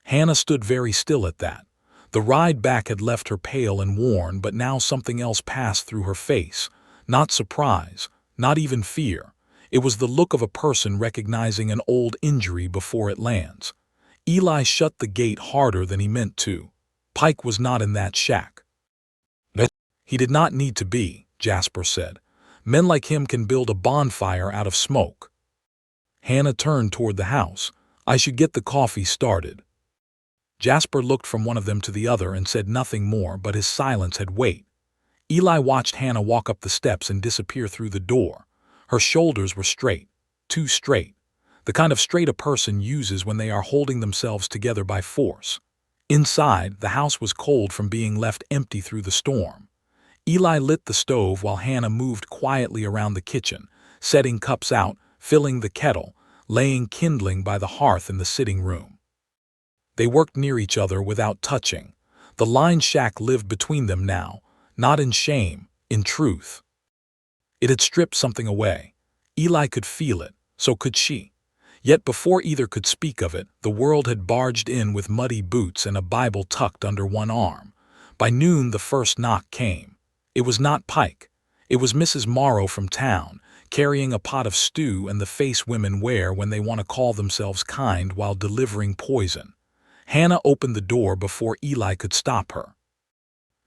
Hannah stood very still at that. The ride back had left her pale and worn, but now something else passed through her face. Not surprise, not even fear. It was the look of a person recognizing an old injury before it lands. Eli shut the gate harder than he meant to. Pike was not in that shack. "He did not need to be," Jasper said. "Men like him can build a bonfire out of smoke." Hannah turned toward the house. "I should get the coffee started." Jasper looked from one of them to the other and said nothing more, but his silence had weight. Eli watched Hannah walk up the steps and disappear through the door. Her shoulders were straight, too straight, the kind of straight a person uses when they are holding themselves together by force. Inside, the house was cold from being left empty through the storm. Eli lit the stove while Hannah moved quietly around the kitchen, setting cups out, filling the kettle, laying kindling by the hearth in the sitting room. They worked near each other without touching. The line shack lived between them now, not in shame, in truth. It had stripped something away. Eli could feel it, so could she. Yet before either could speak of it, the world had barged in with muddy boots and a Bible tucked under one arm. By noon the first knock came. It was not Pike. It was Mrs. Morrow from town, carrying a pot of stew and the face women wear when they want to call themselves kind while delivering poison. Hannah opened the door before Eli could stop her.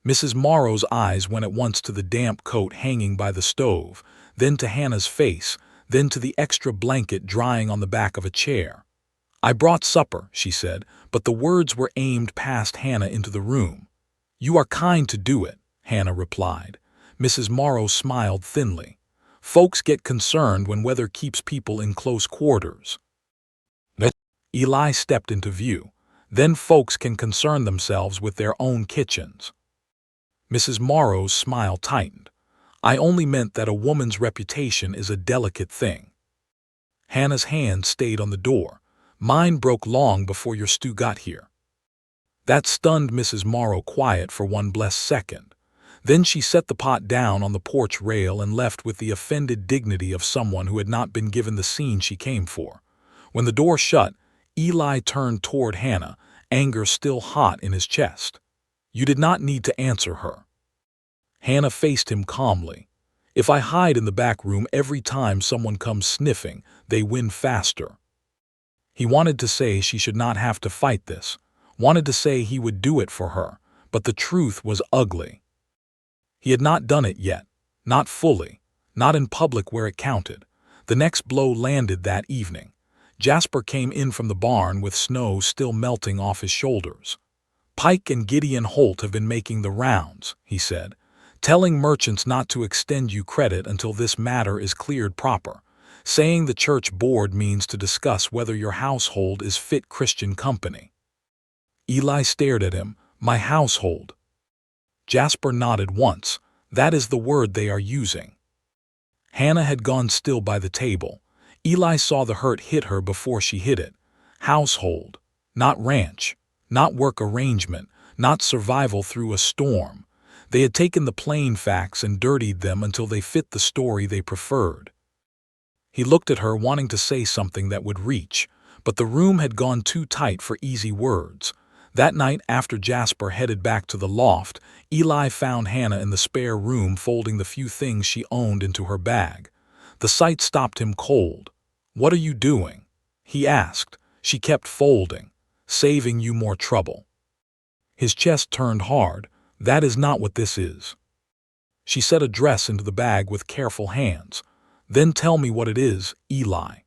Mrs. Morrow's eyes went at once to the damp coat hanging by the stove, then to Hannah's face, then to the extra blanket drying on the back of a chair. "I brought supper," she said, but the words were aimed past Hannah into the room. "You are kind to do it," Hannah replied. Mrs. Morrow smiled thinly. "Folks get concerned when weather keeps people in close quarters." Eli stepped into view. "Then folks can concern themselves with their own kitchens." Mrs. Morrow's smile tightened. "I only meant that a woman's reputation is a delicate thing." Hannah's hand stayed on the door. "Mine broke long before your stew got here." That stunned Mrs. Morrow quiet for one blessed second. Then she set the pot down on the porch rail and left with the offended dignity of someone who had not been given the scene she came for. When the door shut, Eli turned toward Hannah, anger still hot in his chest. "You did not need to answer her." Hannah faced him calmly. "If I hide in the back room every time someone comes sniffing, they win faster." He wanted to say she should not have to fight this, wanted to say he would do it for her, but the truth was ugly. He had not done it yet, not fully, not in public where it counted. The next blow landed that evening. Jasper came in from the barn with snow still melting off his shoulders. "Pike and Gideon Holt have been making the rounds," he said, "telling merchants not to extend you credit until this matter is cleared proper, saying the church board means to discuss whether your household is fit Christian company." Eli stared at him. "My household?" Jasper nodded once. "That is the word they are using." Hannah had gone still by the table. Eli saw the hurt hit her before she hit it. Household, not ranch, not work arrangement, not survival through a storm. They had taken the plain facts and dirtied them until they fit the story they preferred. He looked at her, wanting to say something that would reach, but the room had gone too tight for easy words. That night, after Jasper headed back to the loft, Eli found Hannah in the spare room folding the few things she owned into her bag. The sight stopped him cold. "What are you doing?" he asked. "She kept folding. Saving you more trouble." His chest turned hard. "That is not what this is." She set a dress into the bag with careful hands. "Then tell me what it is, Eli."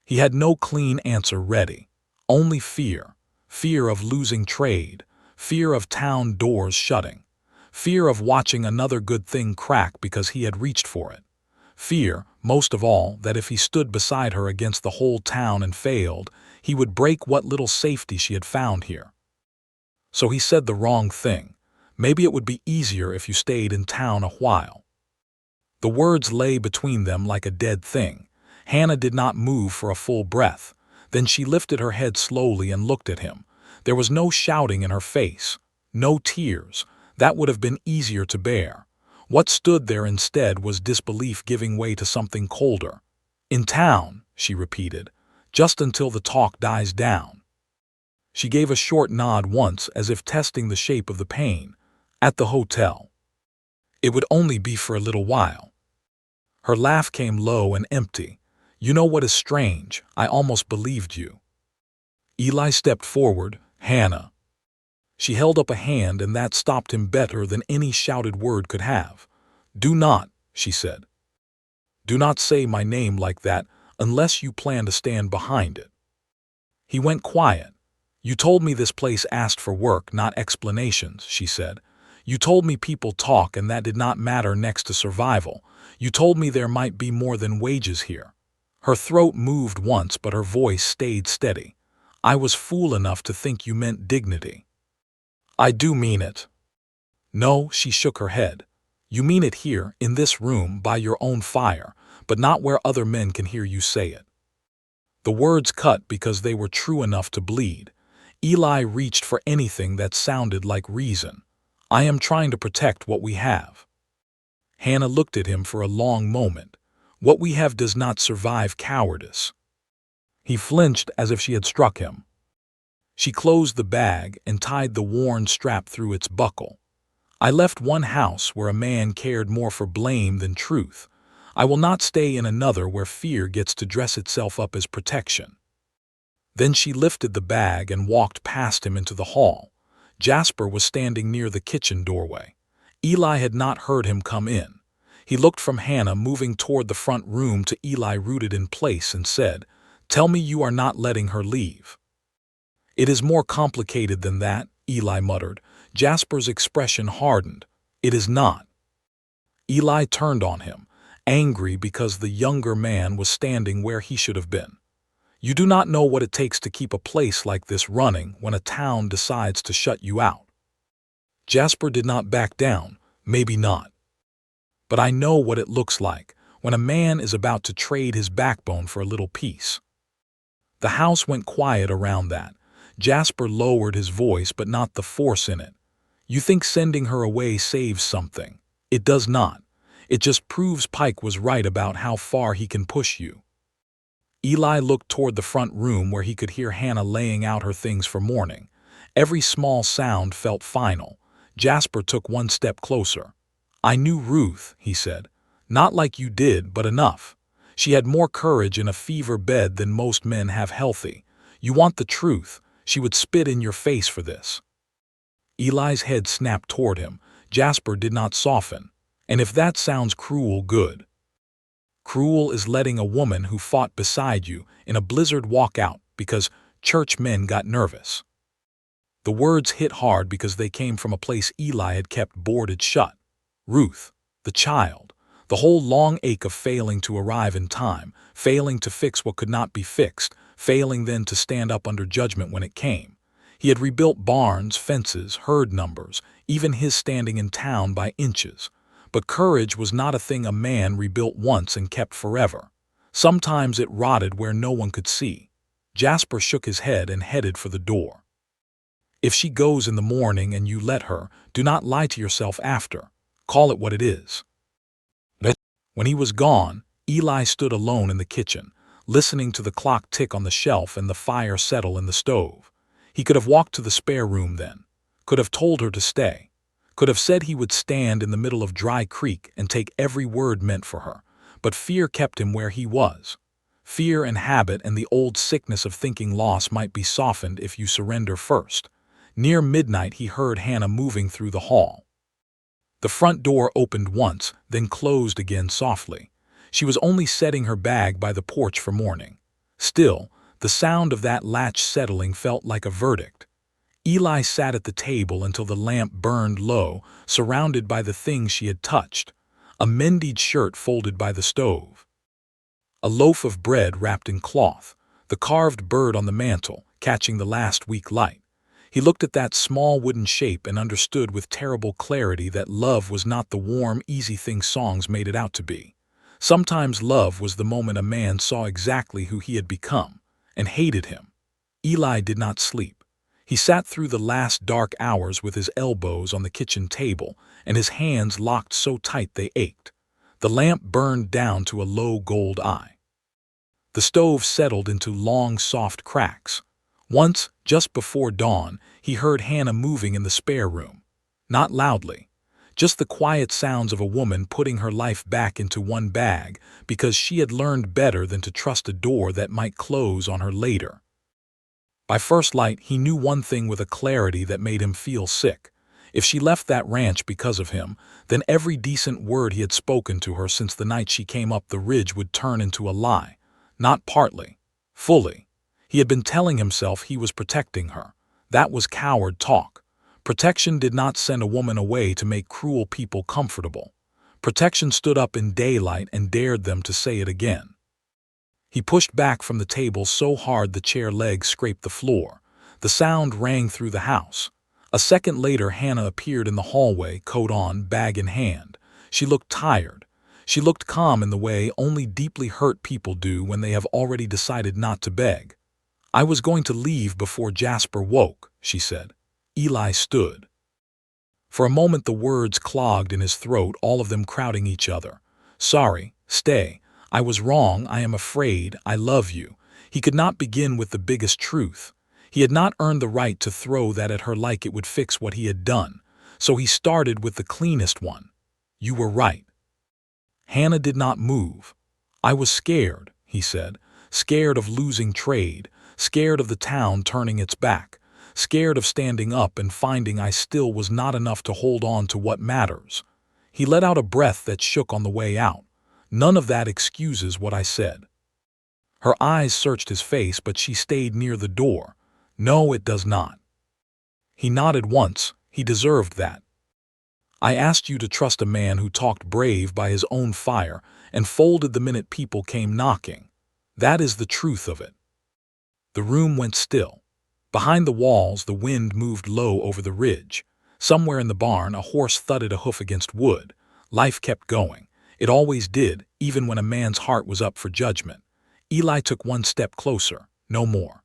He had no clean answer ready. Only fear. Fear of losing trade. fear of town doors shutting, fear of watching another good thing crack because he had reached for it, fear, most of all, that if he stood beside her against the whole town and failed, he would break what little safety she had found here. So he said the wrong thing. Maybe it would be easier if you stayed in town a while. The words lay between them like a dead thing. Hannah did not move for a full breath. Then she lifted her head slowly and looked at him. There was no shouting in her face, no tears. That would have been easier to bear. What stood there instead was disbelief giving way to something colder. In town, she repeated, just until the talk dies down. She gave a short nod once as if testing the shape of the pain. At the hotel. It would only be for a little while. Her laugh came low and empty. You know what is strange? I almost believed you. Eli stepped forward. Hannah. She held up a hand, and that stopped him better than any shouted word could have. Do not, she said. Do not say my name like that unless you plan to stand behind it. He went quiet. You told me this place asked for work, not explanations, she said. You told me people talk and that did not matter next to survival. You told me there might be more than wages here. Her throat moved once, but her voice stayed steady. I was fool enough to think you meant dignity. I do mean it. No, she shook her head. You mean it here, in this room, by your own fire, but not where other men can hear you say it. The words cut because they were true enough to bleed. Eli reached for anything that sounded like reason. I am trying to protect what we have. Hannah looked at him for a long moment. What we have does not survive cowardice. He flinched as if she had struck him. She closed the bag and tied the worn strap through its buckle. I left one house where a man cared more for blame than truth. I will not stay in another where fear gets to dress itself up as protection. Then she lifted the bag and walked past him into the hall. Jasper was standing near the kitchen doorway. Eli had not heard him come in. He looked from Hannah moving toward the front room to Eli rooted in place and said, Tell me you are not letting her leave. It is more complicated than that, Eli muttered. Jasper's expression hardened. It is not. Eli turned on him, angry because the younger man was standing where he should have been. You do not know what it takes to keep a place like this running when a town decides to shut you out. Jasper did not back down, maybe not. But I know what it looks like when a man is about to trade his backbone for a little peace. The house went quiet around that. Jasper lowered his voice, but not the force in it. You think sending her away saves something. It does not. It just proves Pike was right about how far he can push you. Eli looked toward the front room where he could hear Hannah laying out her things for morning. Every small sound felt final. Jasper took one step closer. I knew Ruth, he said. Not like you did, but enough. She had more courage in a fever bed than most men have healthy. You want the truth. She would spit in your face for this. Eli's head snapped toward him. Jasper did not soften. And if that sounds cruel, good. Cruel is letting a woman who fought beside you in a blizzard walk out because church men got nervous. The words hit hard because they came from a place Eli had kept boarded shut. Ruth, the child, the whole long ache of failing to arrive in time, failing to fix what could not be fixed, failing then to stand up under judgment when it came. He had rebuilt barns, fences, herd numbers, even his standing in town by inches. But courage was not a thing a man rebuilt once and kept forever. Sometimes it rotted where no one could see. Jasper shook his head and headed for the door. If she goes in the morning and you let her, do not lie to yourself after. Call it what it is. When he was gone, Eli stood alone in the kitchen, listening to the clock tick on the shelf and the fire settle in the stove. He could have walked to the spare room then, could have told her to stay, could have said he would stand in the middle of Dry Creek and take every word meant for her, but fear kept him where he was. Fear and habit and the old sickness of thinking loss might be softened if you surrender first. Near midnight he heard Hannah moving through the hall. The front door opened once, then closed again softly. She was only setting her bag by the porch for morning. Still, the sound of that latch settling felt like a verdict. Eli sat at the table until the lamp burned low, surrounded by the things she had touched. A mended shirt folded by the stove, a loaf of bread wrapped in cloth, the carved bird on the mantel, catching the last weak light. He looked at that small wooden shape and understood with terrible clarity that love was not the warm, easy thing songs made it out to be. Sometimes love was the moment a man saw exactly who he had become, and hated him. Eli did not sleep. He sat through the last dark hours with his elbows on the kitchen table and his hands locked so tight they ached. The lamp burned down to a low gold eye. The stove settled into long, soft cracks. Once, just before dawn, he heard Hannah moving in the spare room. Not loudly, just the quiet sounds of a woman putting her life back into one bag because she had learned better than to trust a door that might close on her later. By first light, he knew one thing with a clarity that made him feel sick. If she left that ranch because of him, then every decent word he had spoken to her since the night she came up the ridge would turn into a lie. Not partly, fully. He had been telling himself he was protecting her. That was coward talk. Protection did not send a woman away to make cruel people comfortable. Protection stood up in daylight and dared them to say it again. He pushed back from the table so hard the chair legs scraped the floor. The sound rang through the house. A second later, Hannah appeared in the hallway, coat on, bag in hand. She looked tired. She looked calm in the way only deeply hurt people do when they have already decided not to beg. "I was going to leave before Jasper woke," she said. Eli stood. For a moment the words clogged in his throat, all of them crowding each other. "Sorry, stay. I was wrong, I am afraid, I love you." He could not begin with the biggest truth. He had not earned the right to throw that at her like it would fix what he had done. So he started with the cleanest one. "You were right." Hannah did not move. "I was scared," he said. "Scared of losing trade, scared of the town turning its back, scared of standing up and finding I still was not enough to hold on to what matters." He let out a breath that shook on the way out. "None of that excuses what I said." Her eyes searched his face, but she stayed near the door. "No, it does not." He nodded once. He deserved that. "I asked you to trust a man who talked brave by his own fire and folded the minute people came knocking. That is the truth of it." The room went still. Behind the walls, the wind moved low over the ridge. Somewhere in the barn, a horse thudded a hoof against wood. Life kept going. It always did, even when a man's heart was up for judgment. Eli took one step closer. "No more.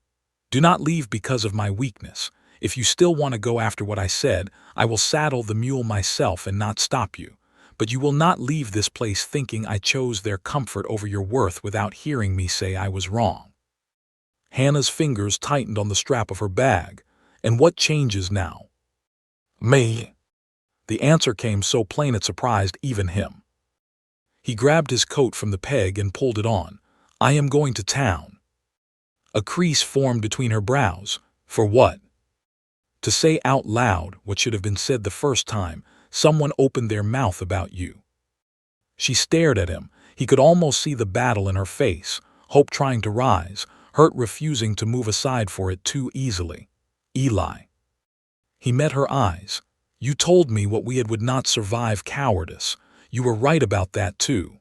Do not leave because of my weakness. If you still want to go after what I said, I will saddle the mule myself and not stop you. But you will not leave this place thinking I chose their comfort over your worth without hearing me say I was wrong." Hannah's fingers tightened on the strap of her bag. "And what changes now?" "Me." The answer came so plain it surprised even him. He grabbed his coat from the peg and pulled it on. "I am going to town." A crease formed between her brows. "For what?" To say out loud what should have been said the first time someone opened their mouth about you. She stared at him. He could almost see the battle in her face, hope trying to rise, hurt refusing to move aside for it too easily. "Eli." He met her eyes. "You told me what we had would not survive cowardice. You were right about that too."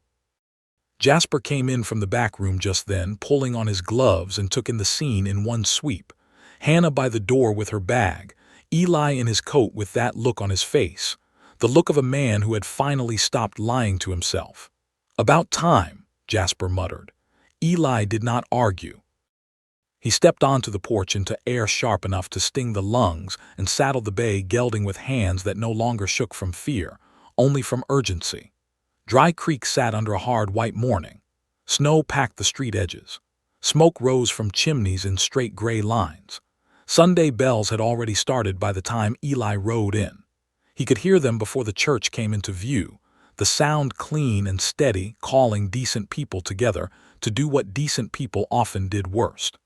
Jasper came in from the back room just then, pulling on his gloves, and took in the scene in one sweep. Hannah by the door with her bag, Eli in his coat with that look on his face, the look of a man who had finally stopped lying to himself. "About time," Jasper muttered. Eli did not argue. He stepped onto the porch into air sharp enough to sting the lungs and saddled the bay, gelding with hands that no longer shook from fear, only from urgency. Dry Creek sat under a hard white morning. Snow packed the street edges. Smoke rose from chimneys in straight gray lines. Sunday bells had already started by the time Eli rode in. He could hear them before the church came into view, the sound clean and steady, calling decent people together to do what decent people often did worst.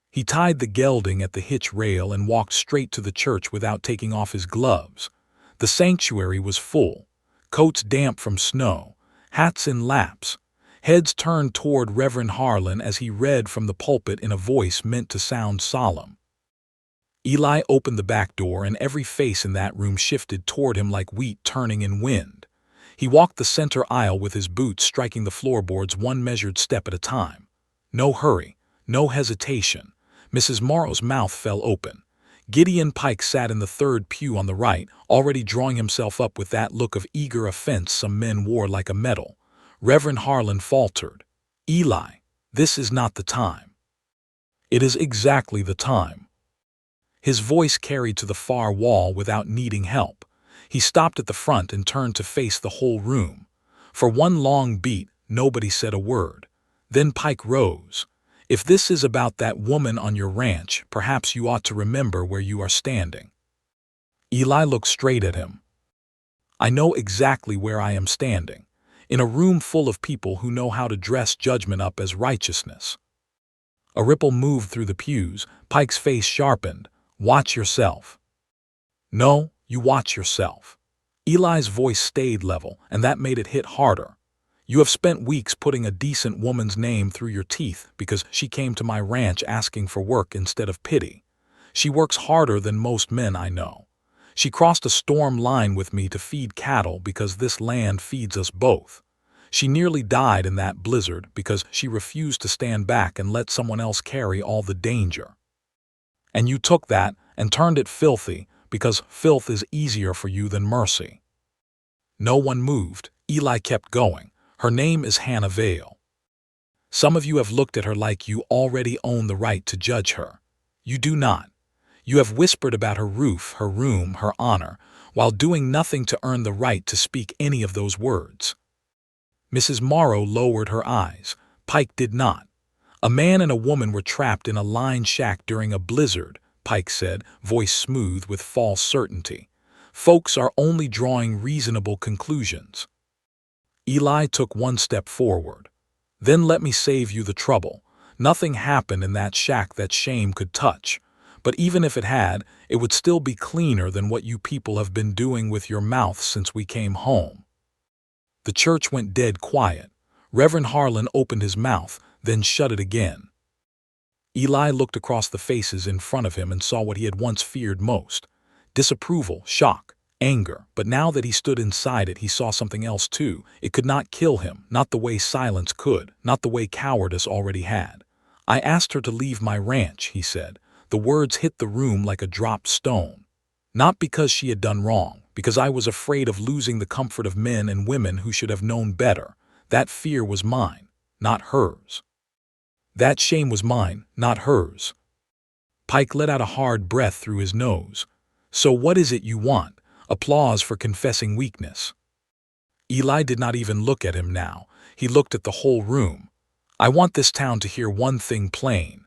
He tied the gelding at the hitch rail and walked straight to the church without taking off his gloves. The sanctuary was full, coats damp from snow, hats in laps, heads turned toward Reverend Harlan as he read from the pulpit in a voice meant to sound solemn. Eli opened the back door and every face in that room shifted toward him like wheat turning in wind. He walked the center aisle with his boots striking the floorboards one measured step at a time. No hurry, no hesitation. Mrs. Morrow's mouth fell open. Gideon Pike sat in the third pew on the right, already drawing himself up with that look of eager offense some men wore like a medal. Reverend Harlan faltered. "Eli, this is not the time." "It is exactly the time." His voice carried to the far wall without needing help. He stopped at the front and turned to face the whole room. For one long beat, nobody said a word. Then Pike rose. "If this is about that woman on your ranch, perhaps you ought to remember where you are standing." Eli looked straight at him. "I know exactly where I am standing. In a room full of people who know how to dress judgment up as righteousness." A ripple moved through the pews. Pike's face sharpened. "Watch yourself." "No, you watch yourself." Eli's voice stayed level, and that made it hit harder. "You have spent weeks putting a decent woman's name through your teeth because she came to my ranch asking for work instead of pity. She works harder than most men I know. She crossed a storm line with me to feed cattle because this land feeds us both. She nearly died in that blizzard because she refused to stand back and let someone else carry all the danger. And you took that and turned it filthy because filth is easier for you than mercy." No one moved. Eli kept going. "Her name is Hannah Vale. Some of you have looked at her like you already own the right to judge her. You do not. You have whispered about her roof, her room, her honor, while doing nothing to earn the right to speak any of those words." Mrs. Morrow lowered her eyes. Pike did not. "A man and a woman were trapped in a lined shack during a blizzard," Pike said, voice smooth with false certainty. "Folks are only drawing reasonable conclusions." Eli took one step forward. "Then let me save you the trouble. Nothing happened in that shack that shame could touch. But even if it had, it would still be cleaner than what you people have been doing with your mouth since we came home." The church went dead quiet. Reverend Harlan opened his mouth, then shut it again. Eli looked across the faces in front of him and saw what he had once feared most. Disapproval, shock, anger, but now that he stood inside it he saw something else too. It could not kill him, not the way silence could, not the way cowardice already had. "I asked her to leave my ranch," he said. The words hit the room like a dropped stone. "Not because she had done wrong, because I was afraid of losing the comfort of men and women who should have known better. That fear was mine, not hers. That shame was mine, not hers." Pike let out a hard breath through his nose. "So what is it you want? Applause for confessing weakness?" Eli did not even look at him now. He looked at the whole room. "I want this town to hear one thing plain.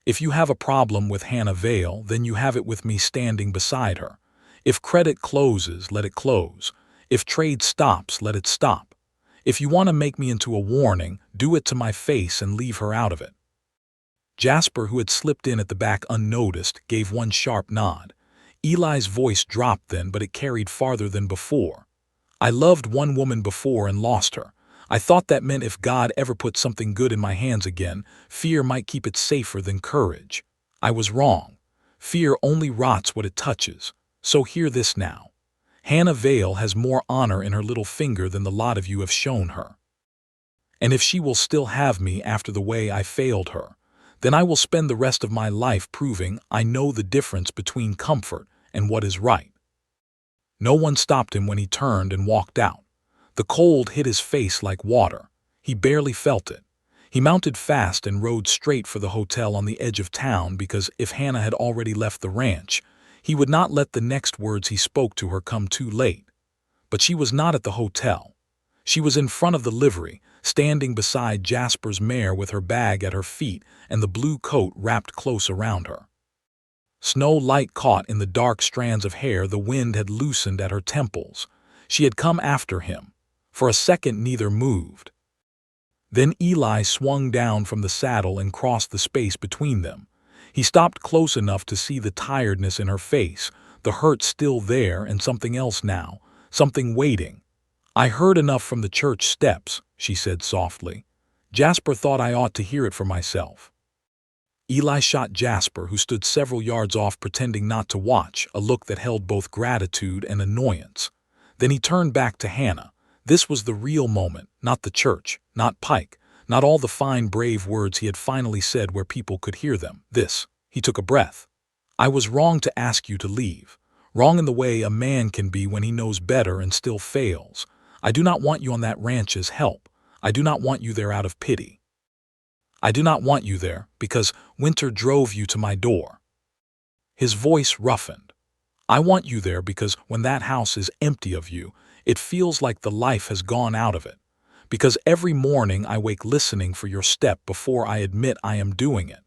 If you have a problem with Hannah Vale, then you have it with me standing beside her. If credit closes, let it close. If trade stops, let it stop. If you want to make me into a warning, do it to my face and leave her out of it." Jasper, who had slipped in at the back unnoticed, gave one sharp nod. Eli's voice dropped then, but it carried farther than before. "I loved one woman before and lost her. I thought that meant if God ever put something good in my hands again, fear might keep it safer than courage. I was wrong. Fear only rots what it touches. So hear this now. Hannah Vale has more honor in her little finger than the lot of you have shown her. And if she will still have me after the way I failed her, then I will spend the rest of my life proving I know the difference between comfort and what is right." No one stopped him when he turned and walked out. The cold hit his face like water. He barely felt it. He mounted fast and rode straight for the hotel on the edge of town because if Hannah had already left the ranch, he would not let the next words he spoke to her come too late. But she was not at the hotel. She was in front of the livery, standing beside Jasper's mare with her bag at her feet and the blue coat wrapped close around her. Snow light caught in the dark strands of hair the wind had loosened at her temples. She had come after him. For a second neither moved. Then Eli swung down from the saddle and crossed the space between them. He stopped close enough to see the tiredness in her face, the hurt still there and something else now, something waiting. "I heard enough from the church steps," she said softly. "Jasper thought I ought to hear it for myself." Eli shot Jasper, who stood several yards off pretending not to watch, a look that held both gratitude and annoyance. Then he turned back to Hannah. This was the real moment, not the church, not Pike, not all the fine, brave words he had finally said where people could hear them. This. He took a breath. I was wrong to ask you to leave. Wrong in the way a man can be when he knows better and still fails. I do not want you on that ranch as help. I do not want you there out of pity. I do not want you there because winter drove you to my door. His voice roughened. I want you there because when that house is empty of you, it feels like the life has gone out of it. Because every morning I wake listening for your step before I admit I am doing it.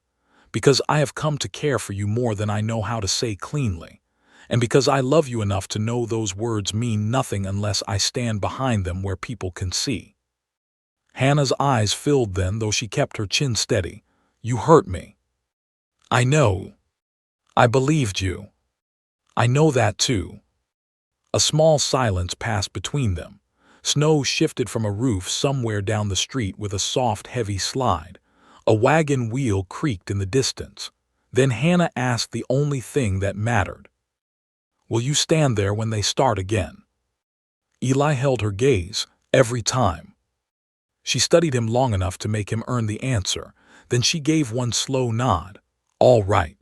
Because I have come to care for you more than I know how to say cleanly. And because I love you enough to know those words mean nothing unless I stand behind them where people can see. Hannah's eyes filled then, though she kept her chin steady. You hurt me. I know. I believed you. I know that too. A small silence passed between them. Snow shifted from a roof somewhere down the street with a soft, heavy slide. A wagon wheel creaked in the distance. Then Hannah asked the only thing that mattered. Will you stand there when they start again? Eli held her gaze, every time. She studied him long enough to make him earn the answer. Then she gave one slow nod. All right.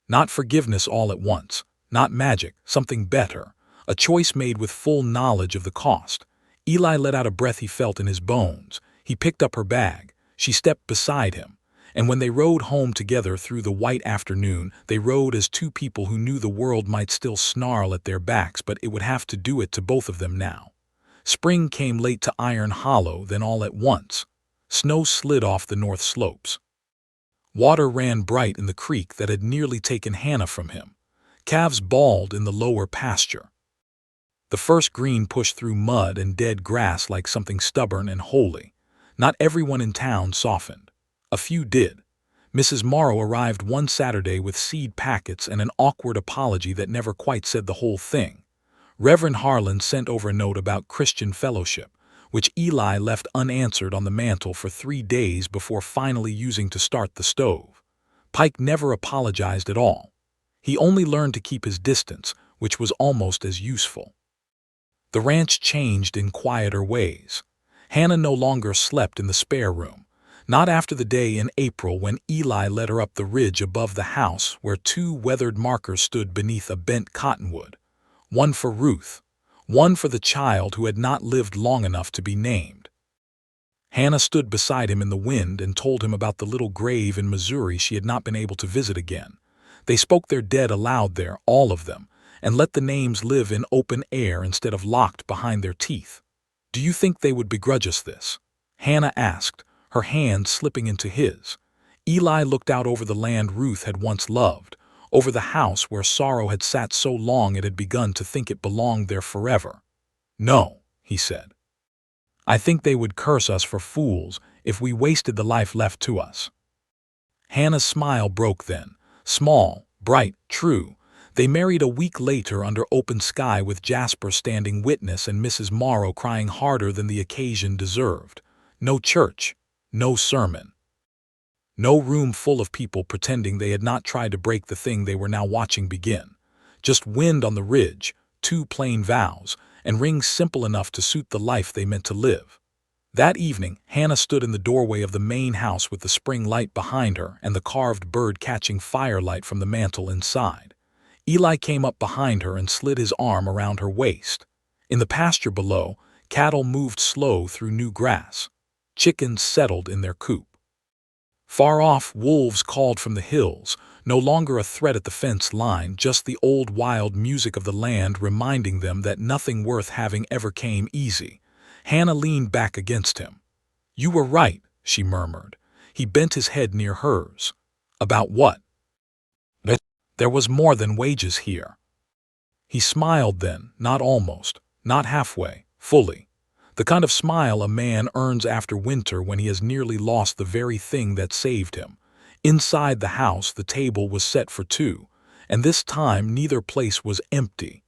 Not forgiveness all at once. Not magic, something better. A choice made with full knowledge of the cost. Eli let out a breath he felt in his bones. He picked up her bag. She stepped beside him. And when they rode home together through the white afternoon, they rode as two people who knew the world might still snarl at their backs, but it would have to do it to both of them now. Spring came late to Iron Hollow, then all at once. Snow slid off the north slopes. Water ran bright in the creek that had nearly taken Hannah from him. Calves bawled in the lower pasture. The first green pushed through mud and dead grass like something stubborn and holy. Not everyone in town softened. A few did. Mrs. Morrow arrived one Saturday with seed packets and an awkward apology that never quite said the whole thing. Reverend Harlan sent over a note about Christian fellowship, which Eli left unanswered on the mantel for 3 days before finally using to start the stove. Pike never apologized at all. He only learned to keep his distance, which was almost as useful. The ranch changed in quieter ways. Hannah no longer slept in the spare room. Not after the day in April when Eli led her up the ridge above the house where 2 weathered markers stood beneath a bent cottonwood. One for Ruth, one for the child who had not lived long enough to be named. Hannah stood beside him in the wind and told him about the little grave in Missouri she had not been able to visit again. They spoke their dead aloud there, all of them, and let the names live in open air instead of locked behind their teeth. Do you think they would begrudge us this? Hannah asked, her hand slipping into his. Eli looked out over the land Ruth had once loved, over the house where sorrow had sat so long it had begun to think it belonged there forever. No, he said. I think they would curse us for fools if we wasted the life left to us. Hannah's smile broke then, small, bright, true. They married a week later under open sky with Jasper standing witness and Mrs. Morrow crying harder than the occasion deserved. No church, no sermon. No room full of people pretending they had not tried to break the thing they were now watching begin. Just wind on the ridge, 2 plain vows, and rings simple enough to suit the life they meant to live. That evening, Hannah stood in the doorway of the main house with the spring light behind her and the carved bird catching firelight from the mantel inside. Eli came up behind her and slid his arm around her waist. In the pasture below, cattle moved slow through new grass. Chickens settled in their coop. Far off, wolves called from the hills, no longer a threat at the fence line, just the old wild music of the land reminding them that nothing worth having ever came easy. Hannah leaned back against him. You were right, she murmured. He bent his head near hers. About what? That there was more than wages here. He smiled then, not almost, not halfway, fully. The kind of smile a man earns after winter when he has nearly lost the very thing that saved him. Inside the house, the table was set for 2, and this time neither place was empty.